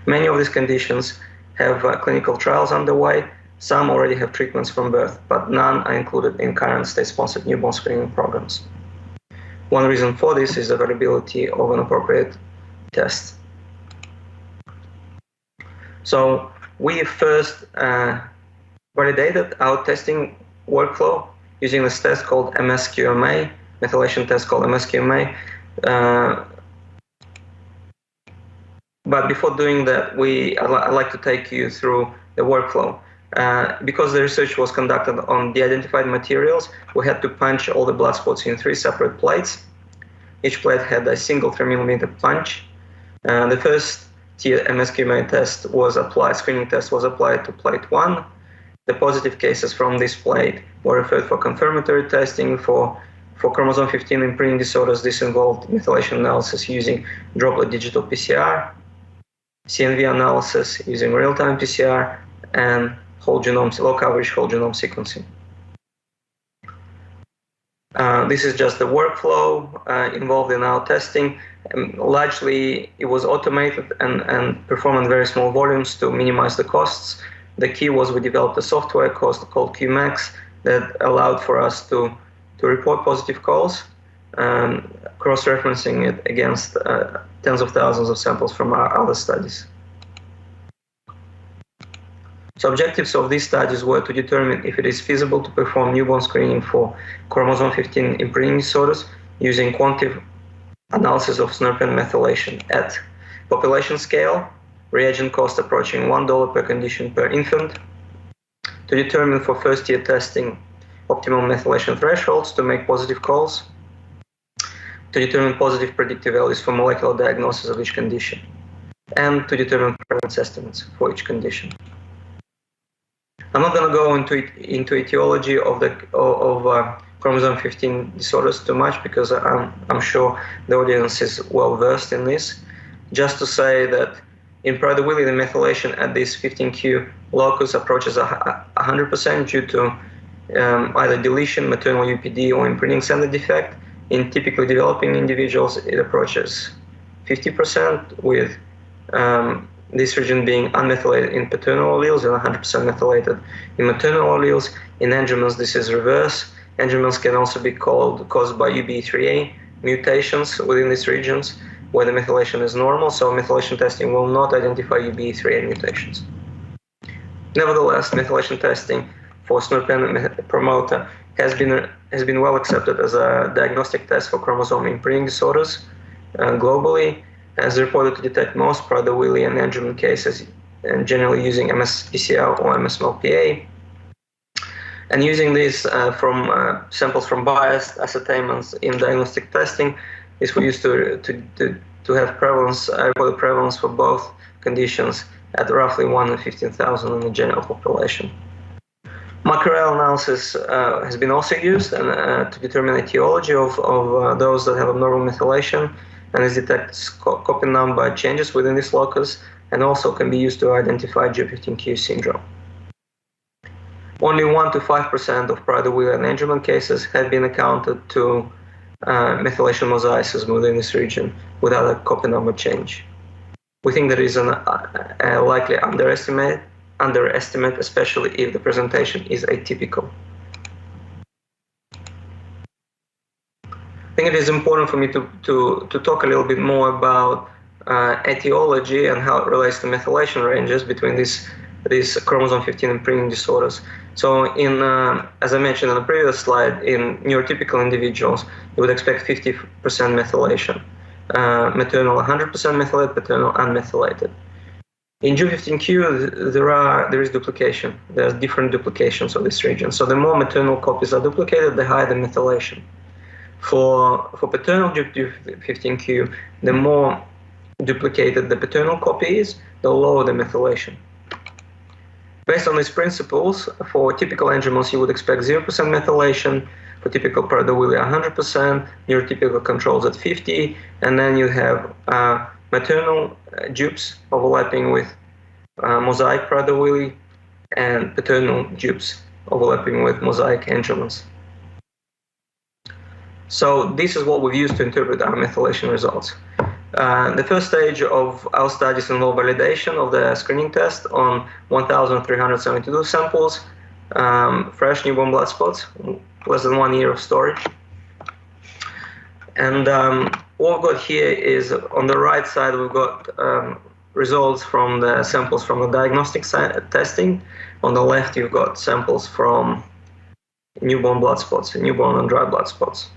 Many of these conditions have clinical trials underway. Some already have treatments from birth, but none are included in current state-sponsored newborn screening programs. One reason for this is the availability of an appropriate test. So we first validated our testing workflow using this test called MSQMA, methylation test called MSQMA. But before doing that, I'd like to take you through the workflow. Because the research was conducted on de-identified materials, we had to punch all the blood spots in 3 separate plates. Each plate had a single 3mm punch. The first tier MSQMA test was applied, screening test was applied to plate 1. The positive cases from this plate were referred for confirmatory testing. For chromosome 15 imprinting disorders, this involved methylation analysis using droplet digital PCR, CNV analysis using real-time PCR, and whole genome, low-coverage whole genome sequencing. This is just the workflow involved in our testing. Largely, it was automated and performed in very small volumes to minimize the costs. The key was we developed a software called QMax that allowed for us to report positive calls, cross-referencing it against tens of thousands of samples from our other studies. So objectives of these studies were to determine if it is feasible to perform newborn screening for chromosome 15 imprinting disorders using quantitative analysis of SNRPN methylation at population scale, reagent cost approaching $1 per condition per infant, to determine for first-tier testing optimal methylation thresholds to make positive calls, to determine positive predictive values for molecular diagnosis of each condition, and to determine prevalence estimates for each condition. I'm not going to go into etiology of chromosome 15 disorders too much because I'm sure the audience is well versed in this. Just to say that in Prader-Willi, the methylation at this 15q locus approaches 100% due to either deletion, maternal UPD, or imprinting sender defect. In typically developing individuals, it approaches 50%, with this region being unmethylated in paternal alleles and 100% methylated in maternal alleles. In Angelman's, this is reverse. Angelman's can also be caused by UBE3A mutations within these regions where the methylation is normal, so methylation testing will not identify UBE3A mutations. Nevertheless, methylation testing for SNRPN promoter has been well accepted as a diagnostic test for chromosome imprinting disorders globally, as reported to detect most Prader-Willi and Angelman cases, and generally using MS-PCR or MSMLPA. And using these from samples from biased ascertainments in diagnostic testing, this we used to have prevalence, reported prevalence for both conditions at roughly 1 in 15,000 in the general population. Macroarray analysis has been also used to determine etiology of those that have abnormal methylation, and it detects copy number changes within this locus, and also can be used to identify G15q syndrome. Only 1 to 5% of Prader-Willi and Angelman cases have been accounted to methylation mosaicism within this region without a copy number change. We think there is a likely underestimate, especially if the presentation is atypical. I think it is important for me to talk a little bit more about etiology and how it relates to methylation ranges between these chromosome 15 imprinting disorders. So as I mentioned in the previous slide, in neurotypical individuals, you would expect 50% methylation. Maternal 100% methylated, paternal unmethylated. In G15Q, there is duplication. There's different duplications of this region. So the more maternal copies are duplicated, the higher the methylation. For paternal G15Q, the more duplicated the paternal copy is, the lower the methylation. Based on these principles, for typical Angelmans, you would expect 0% methylation, for typical Prader-Willi 100%, neurotypical controls at 50%, and then you have maternal dupes overlapping with mosaic Prader-Willi and paternal dupes overlapping with mosaic Angelmans. So this is what we've used to interpret our methylation results. The first stage of our studies involved validation of the screening test on 1,372 samples, fresh newborn blood spots, less than 1 year of storage. And what we've got here is, on the right side, we've got results from the samples from the diagnostic testing. On the left, you've got samples from newborn blood spots, newborn and dry blood spots.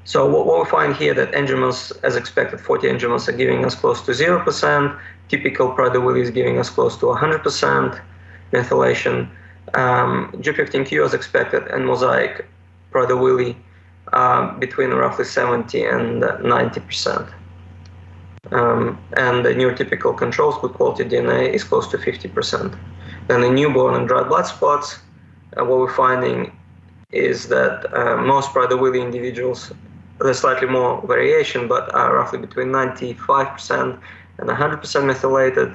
So what we find here that Angelmans, as expected, 40 Angelmans are giving us close to 0%. Typical Prader-Willi is giving us close to 100% methylation. G15Q, as expected, and mosaic Prader-Willi between roughly 70 and 90%. And the neurotypical controls, good quality DNA, is close to 50%. Then the newborn and dry blood spots, what we're finding is that most Prader-Willi individuals, there's slightly more variation, but are roughly between 95% and 100% methylated.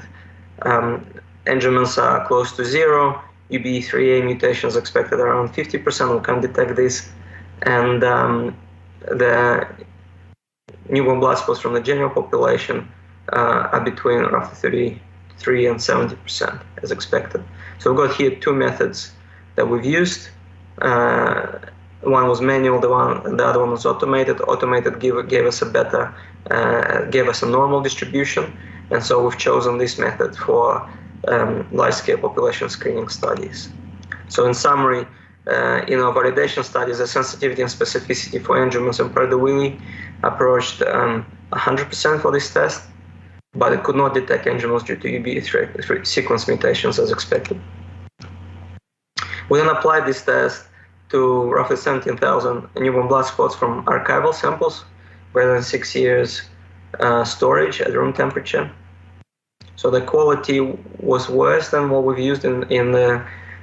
Angelmans are close to 0. UBE3A mutations expected around 50%. We can detect this. And the newborn blood spots from the general population are between roughly 33 and 70%, as expected. So we've got here two methods that we've used. One was manual, the other one was automated. Automated gave us a better, gave us a normal distribution, and so we've chosen this method for large-scale population screening studies. So in summary, in our validation studies, the sensitivity and specificity for Angelmans and Prader-Willi approached 100% for this test, but it could not detect Angelmans due to UBE3 sequence mutations as expected. We then applied this test to roughly 17,000 newborn blood spots from archival samples, greater than 6 years storage at room temperature. So the quality was worse than what we've used in the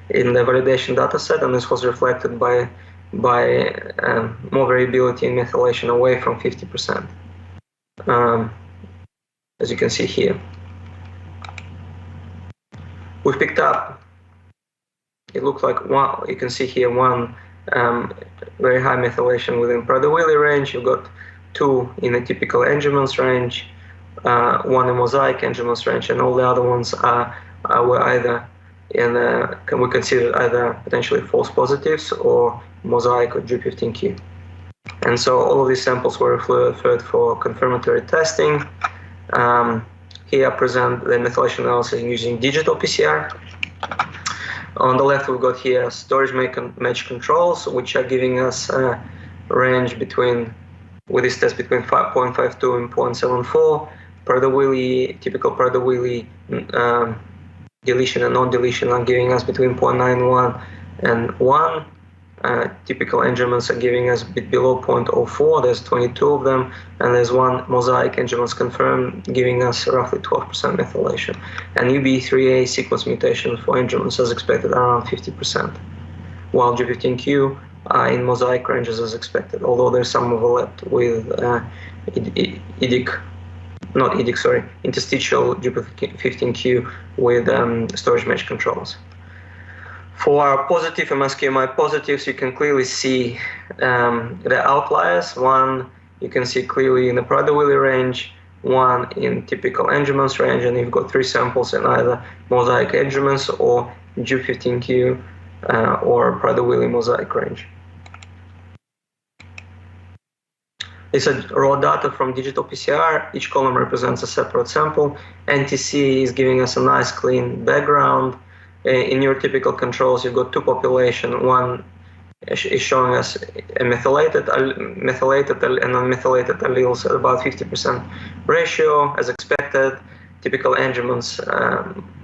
validation data set, and this was reflected by more variability in methylation away from 50%, as you can see here. We've picked up, it looks like one, you can see here one very high methylation within Prader-Willi range. You've got 2 in the typical Angelmans range, 1 in mosaic Angelmans range, and all the other ones were either we consider either potentially false positives or mosaic or G15Q. And so all of these samples were referred for confirmatory testing. Here I present the methylation analysis using digital PCR. On the left, we've got here storage match controls, which are giving us a range between, with this test, between 5.52 and 0.74. Prader-Willi, typical Prader-Willi deletion and non-deletion are giving us between 0.91 and 1. Typical Angelmans are giving us a bit below 0.04. There's 22 of them, and there's one mosaic Angelmans confirmed giving us roughly 12% methylation. And UBE3A sequence mutation for Angelmans as expected around 50%, while G15Q in mosaic ranges as expected, although there's some overlap with interstitial G15Q with storage match controls. For our positive MSQMI positives, you can clearly see the outliers. One you can see clearly in the Prader-Willi range, one in typical Angelman's range, and you've got 3 samples in either mosaic Angelman's or G15Q or Prader-Willi mosaic range. These are raw data from digital PCR. Each column represents a separate sample. NTC is giving us a nice clean background. In neurotypical controls, you've got 2 populations. One is showing us a methylated and unmethylated alleles at about 50% ratio, as expected. Typical Angelman's,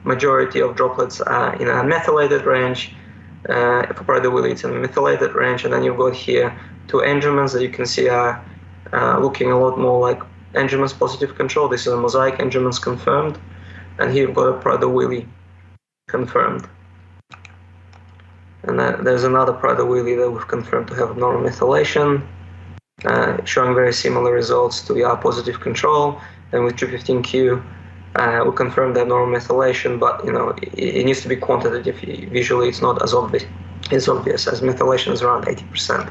majority of droplets are in a methylated range. For Prader-Willi, it's in a methylated range. And then you've got here 2 Angelmans that you can see are looking a lot more like Angelman's positive control. This is a mosaic Angelman's confirmed. And here you've got a Prader-Willi confirmed. And there's another Prader-Willi that we've confirmed to have abnormal methylation, showing very similar results to the positive control. And with G15Q, we confirmed the abnormal methylation, but it needs to be quantitative. Visually, it's not as obvious as methylation is around 80%.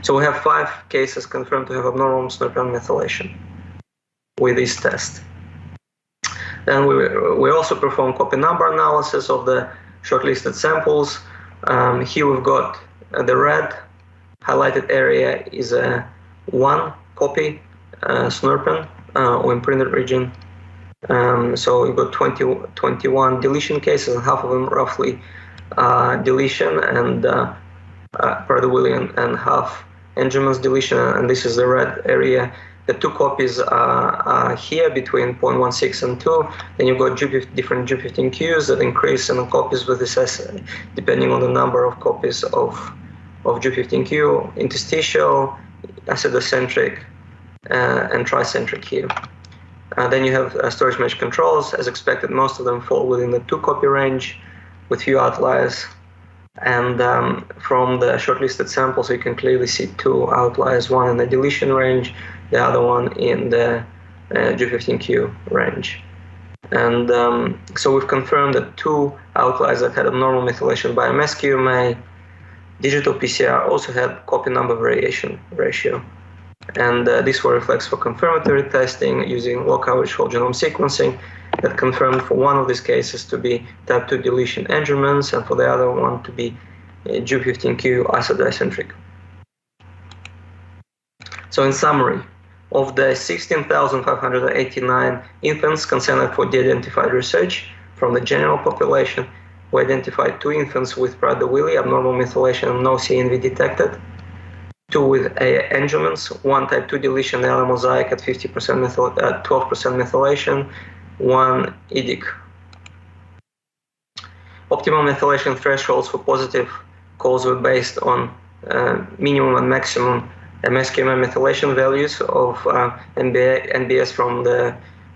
So we have 5 cases confirmed to have abnormal SNRPN methylation with this test. Then we also perform copy number analysis of the shortlisted samples. Here we've got the red highlighted area is a 1 copy SNRPN or imprinted region. So we've got 21 deletion cases, and half of them roughly deletion, and Prader-Willi and half Angelman's deletion. And this is the red area. The 2 copies are here between 0.16 and 2. Then you've got different G15Qs that increase in copies with this assay, depending on the number of copies of G15Q, interstitial, acidocentric, and tricentric here. Then you have storage mesh controls. As expected, most of them fall within the 2 copy range with few outliers. And from the shortlisted samples, you can clearly see 2 outliers, one in the deletion range, the other one in the G15Q range. And so we've confirmed that 2 outliers that had abnormal methylation by MSQMA. Digital PCR also had copy number variation ratio. And these were reflex for confirmatory testing using low coverage whole genome sequencing that confirmed for one of these cases to be type 2 deletion Angelman's and for the other one to be G15Q acidocentric. So in summary, of the 16,589 infants consented for de-identified research from the general population, we identified 2 infants with Prader-Willi, abnormal methylation and no CNV detected, 2 with Angelman's, 1 type 2 deletion, the other mosaic at 12% methylation, 1 EDIC. Optimal methylation thresholds for positive calls were based on minimum and maximum MSQMA methylation values of NBS from the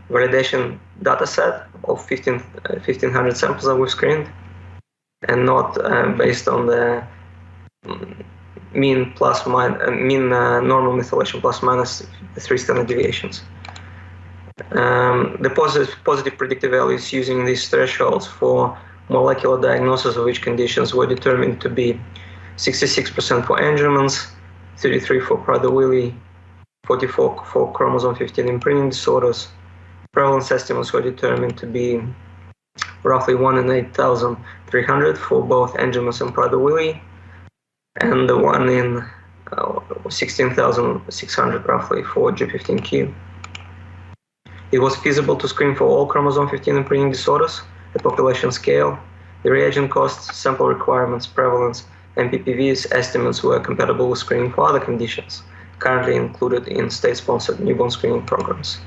validation dataset of 1,500 samples that we've screened, and not based on the mean normal methylation plus minus 3 standard deviations. The positive predictive values using these thresholds for molecular diagnosis of each conditions were determined to be 66% for Angelman's, 33% for Prader-Willi, 44% for chromosome 15 imprinting disorders. Prevalence estimates were determined to be roughly 1 in 8,300 for both Angelman's and Prader-Willi, and the 1 in 16,600 roughly for G15Q. It was feasible to screen for all chromosome 15 imprinting disorders at population scale. The reagent costs, sample requirements, prevalence, and PPVs estimates were compatible with screening for other conditions currently included in state-sponsored newborn screening programs.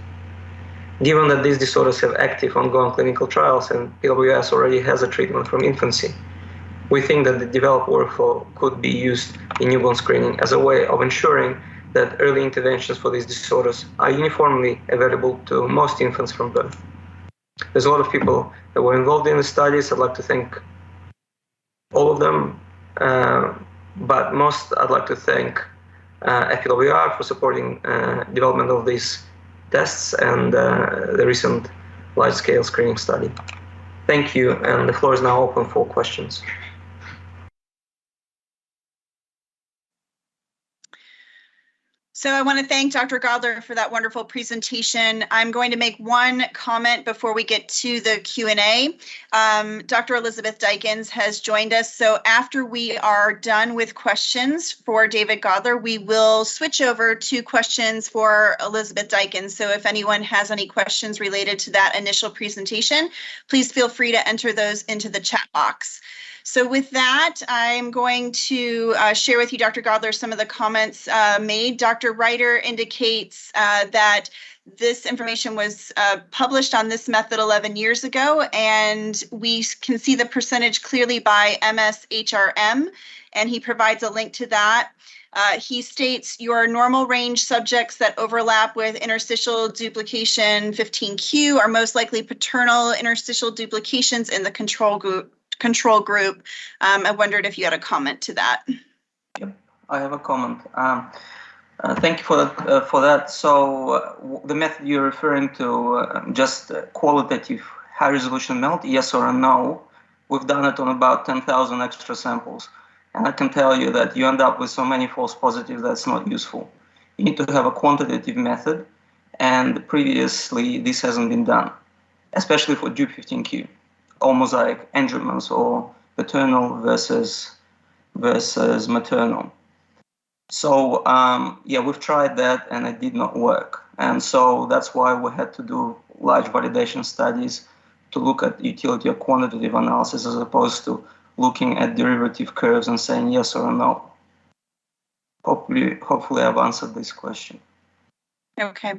Given that these disorders have active ongoing clinical trials and PWS already has a treatment from infancy, we think that the developed workflow could be used in newborn screening as a way of ensuring that early interventions for these disorders are uniformly available to most infants from birth. There's a lot of people that were involved in the studies. I'd like to thank all of them, but most I'd like to thank FPWR for supporting development of these tests and the recent large-scale screening study. Thank you, and the floor is now open for questions. So I want to thank Dr. Godler for that wonderful presentation. I'm going to make one comment before we get to the Q&A. Dr. Elizabeth Dykens has joined us. So after we are done with questions for David Godler, we will switch over to questions for Elizabeth Dykens. So if anyone has any questions related to that initial presentation, please feel free to enter those into the chat box. So with that, I'm going to share with you, Dr. Godler, some of the comments made. Dr. Reiter indicates that this information was published on this method 11 years ago, and we can see the percentage clearly by MSHRM, and he provides a link to that. He states your normal range subjects that overlap with interstitial duplication 15q are most likely paternal interstitial duplications in the control group. I wondered if you had a comment to that. Yep, I have a comment. Thank you for that. So the method you're referring to, just qualitative high resolution MELT, yes or no, we've done it on about 10,000 extra samples. And I can tell you that you end up with so many false positives that's not useful. You need to have a quantitative method, and previously this hasn't been done, especially for DUP15Q. Or mosaic engendments or paternal versus maternal. So yeah, we've tried that and it did not work. And so that's why we had to do large validation studies to look at utility of quantitative analysis as opposed to looking at derivative curves and saying yes or no. Hopefully I've answered this question. Okay.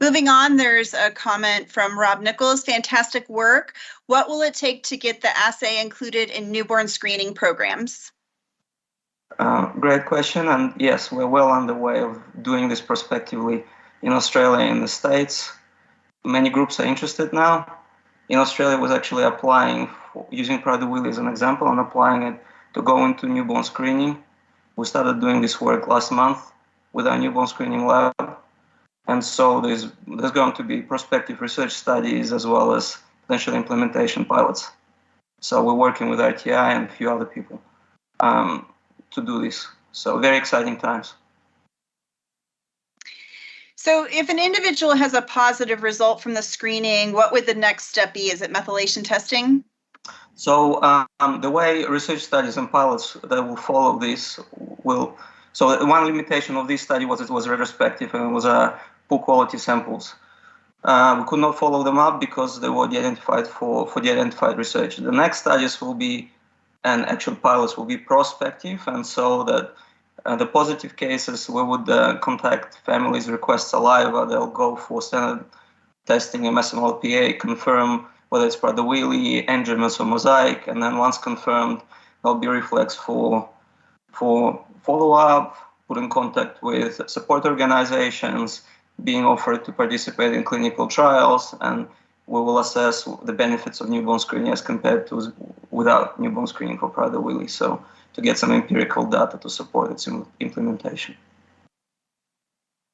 Moving on, there's a comment from Rob Nichols. Fantastic work. What will it take to get the assay included in newborn screening programs? Great question. And yes, we're well on the way of doing this prospectively in Australia and the States. Many groups are interested now. In Australia, was actually applying, using Prader-Willi as an example, and applying it to go into newborn screening. We started doing this work last month with our newborn screening lab. And so there's going to be prospective research studies as well as potential implementation pilots. So we're working with RTI and a few other people to do this. So very exciting times. So if an individual has a positive result from the screening, what would the next step be? Is it methylation testing? So the way research studies and pilots that will follow this will, so one limitation of this study was it was retrospective and it was poor quality samples. We could not follow them up because they were de-identified for the identified research. The next studies will be, and actual pilots will be prospective, and so that the positive cases, we would contact families, request saliva, they'll go for standard testing, MSMLPA, confirm whether it's Prader-Willi, engendments or mosaic, and then once confirmed, there'll be reflex for follow-up, put in contact with support organizations, being offered to participate in clinical trials, and we will assess the benefits of newborn screening as compared to without newborn screening for Prader-Willi, so to get some empirical data to support its implementation.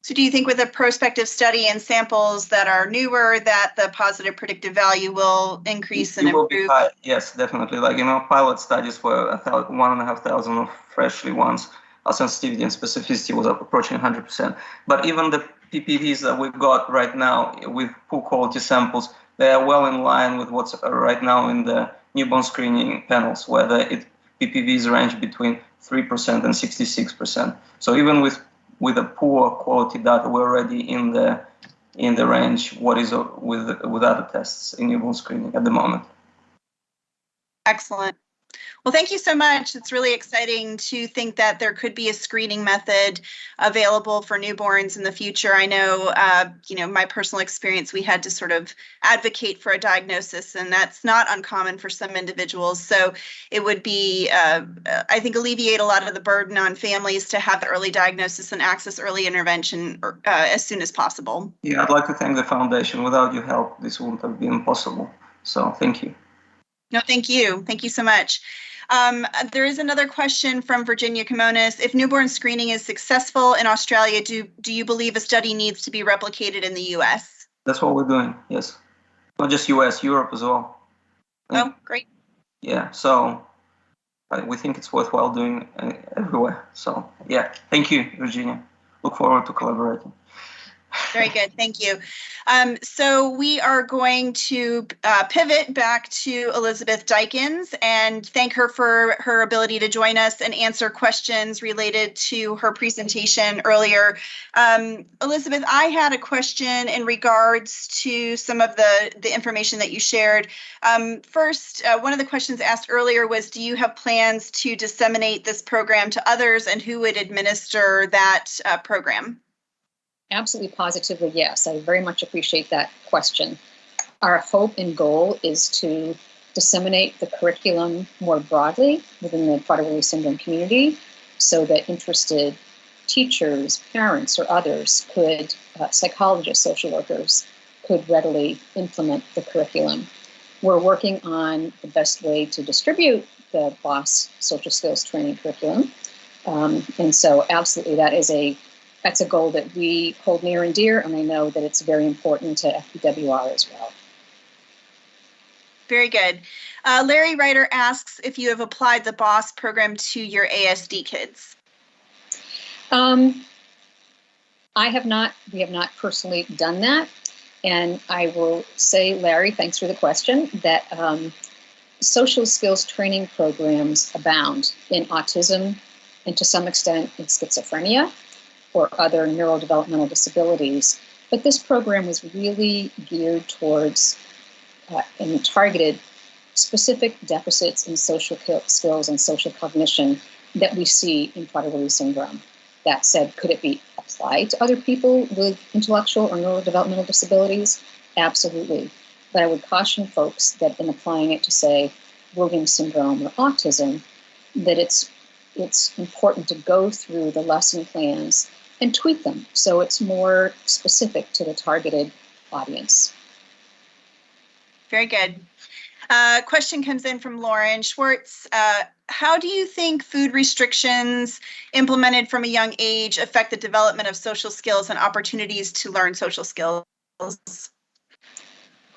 So do you think with a prospective study and samples that are newer that the positive predictive value will increase and improve? Will be high. Yes, definitely. Like, pilot studies were 1,500 of freshly ones. Our sensitivity and specificity was approaching 100%. But even the PPVs that we've got right now with poor quality samples, they are well in line with what's right now in the newborn screening panels, where the PPVs range between 3% and 66%. So even with a poor quality data, we're already in the range what is with other tests in newborn screening at the moment. Excellent. Well, thank you so much. It's really exciting to think that there could be a screening method available for newborns in the future. I know, my personal experience, we had to sort of advocate for a diagnosis, and that's not uncommon for some individuals. So it would be, I think, alleviate a lot of the burden on families to have the early diagnosis and access early intervention as soon as possible. Yeah, I'd like to thank the foundation. Without your help, this wouldn't have been possible. So thank you. No, thank you. Thank you so much. There is another question from Virginia Kimonis. If newborn screening is successful in Australia, do you believe a study needs to be replicated in the US? That's what we're doing, yes. Not just US, Europe as well. Oh, great. Yeah, so we think it's worthwhile doing everywhere. So, yeah, thank you, Virginia. look forward to collaborating. Very good. Thank you. So we are going to pivot back to Elizabeth Dykens and thank her for her ability to join us and answer questions related to her presentation earlier. Elizabeth, I had a question in regards to some of the information that you shared. First, one of the questions asked earlier was, do you have plans to disseminate this program to others, and who would administer that program? Absolutely, positively, yes. I very much appreciate that question. Our hope and goal is to disseminate the curriculum more broadly within the Prader-Willi syndrome community so that interested teachers, parents, or others could, psychologists, social workers, could readily implement the curriculum. We're working on the best way to distribute the BOSS social skills training curriculum. And so absolutely, that's a goal that we hold near and dear, and I know that it's very important to FPWR as well. Very good. Larry Ryder asks if you have applied the BOSS program to your ASD kids. We have not personally done that. And I will say, Larry, thanks for the question, that social skills training programs abound in autism and to some extent in schizophrenia or other neurodevelopmental disabilities. But this program was really geared towards and targeted specific deficits in social skills and social cognition that we see in Prader-Willi syndrome. That said, could it be applied to other people with intellectual or neurodevelopmental disabilities? Absolutely. But I would caution folks that in applying it to, say, Williams syndrome or autism, that it's important to go through the lesson plans and tweak them so it's more specific to the targeted audience. Very good. Question comes in from Lauren Schwartz. How do you think food restrictions implemented from a young age affect the development of social skills and opportunities to learn social skills?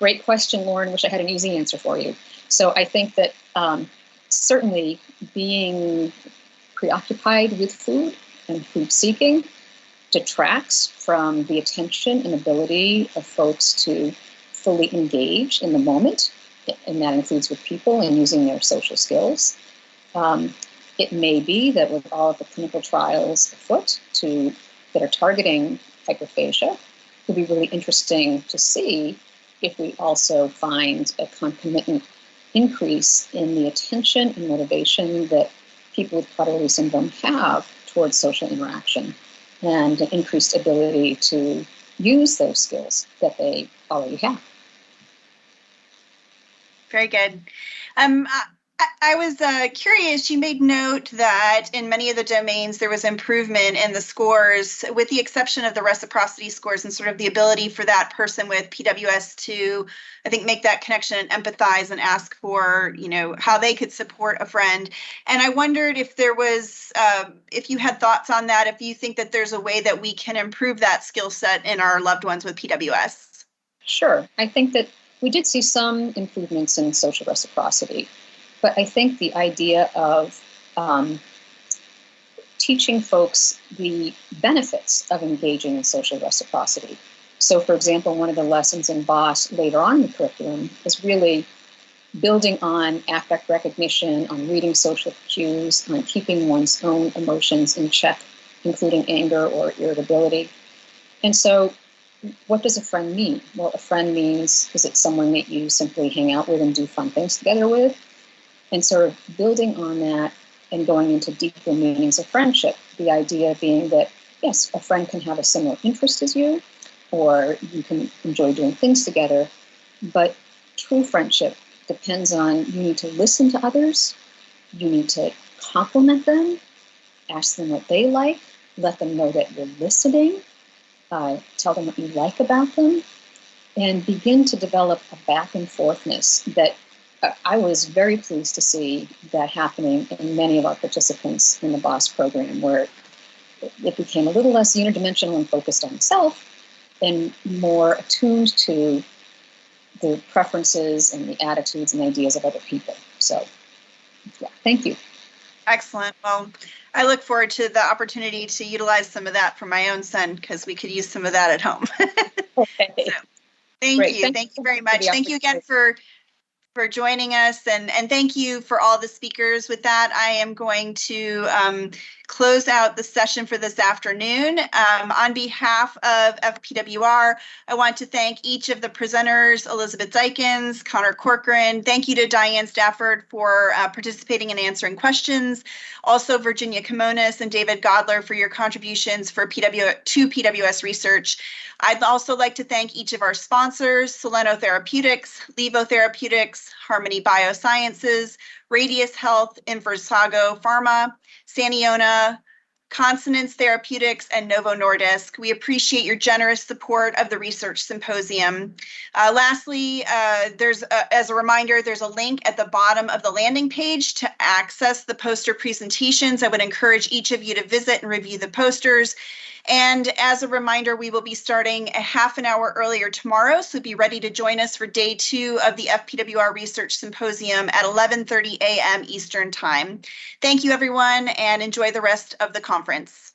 Great question, Lauren. Wish I had an easy answer for you. So I think that certainly being preoccupied with food and food seeking detracts from the attention and ability of folks to fully engage in the moment, and that includes with people and using their social skills. It may be that with all of the clinical trials afoot that are targeting hyperphagia, it would be really interesting to see if we also find a concomitant increase in the attention and motivation that people with Prader-Willi syndrome have towards social interaction and an increased ability to use those skills that they already have. Very good. I was curious, you made note that in many of the domains there was improvement in the scores, with the exception of the reciprocity scores and sort of the ability for that person with PWS to, I think, make that connection and empathize and ask for, how they could support a friend. And I wondered if there was, if you had thoughts on that, if you think that there's a way that we can improve that skill set in our loved ones with PWS. Sure. I think that we did see some improvements in social reciprocity. But I think the idea of teaching folks the benefits of engaging in social reciprocity. So, for example, one of the lessons in BOSS later on in the curriculum is really building on affect recognition, on reading social cues, on keeping one's own emotions in check, including anger or irritability. And so what does a friend mean? Well, a friend means, is it someone that you simply hang out with and do fun things together with? And sort of building on that and going into deeper meanings of friendship, the idea being that, yes, a friend can have a similar interest as you, or you can enjoy doing things together, but true friendship depends on you need to listen to others, you need to compliment them, ask them what they like, let them know that you're listening, tell them what you like about them, and begin to develop a back and forthness that I was very pleased to see that happening in many of our participants in the BOSS program, where it became a little less unidimensional and focused on self and more attuned to the preferences and the attitudes and ideas of other people. So, yeah, thank you. Excellent. Well, I look forward to the opportunity to utilize some of that for my own son because we could use some of that at home. Okay. So, thank Great. you. Thank you very much. Thank you again for joining us, and thank you for all the speakers. With that, I am going to close out the session for this afternoon. On behalf of FPWR, I want to thank each of the presenters, Elizabeth Dykens, Connor Corcoran. Thank you to Diane Stafford for participating and answering questions. Also, Virginia Kimonis and David Godler for your contributions to PWS research. I'd also like to thank each of our sponsors, Soleno Therapeutics, Levo Therapeutics, Harmony Biosciences, Radius Health, Inversago Pharma, Saniona, Consonance Therapeutics, and Novo Nordisk. We appreciate your generous support of the Research Symposium. Lastly, as a reminder, there's a link at the bottom of the landing page to access the poster presentations. I would encourage each of you to visit and review the posters. And as a reminder, we will be starting a half an hour earlier tomorrow, so be ready to join us for day 2 of the FPWR Research Symposium at 11:30 a.m. Eastern Time. Thank you, everyone, and enjoy the rest of the conference.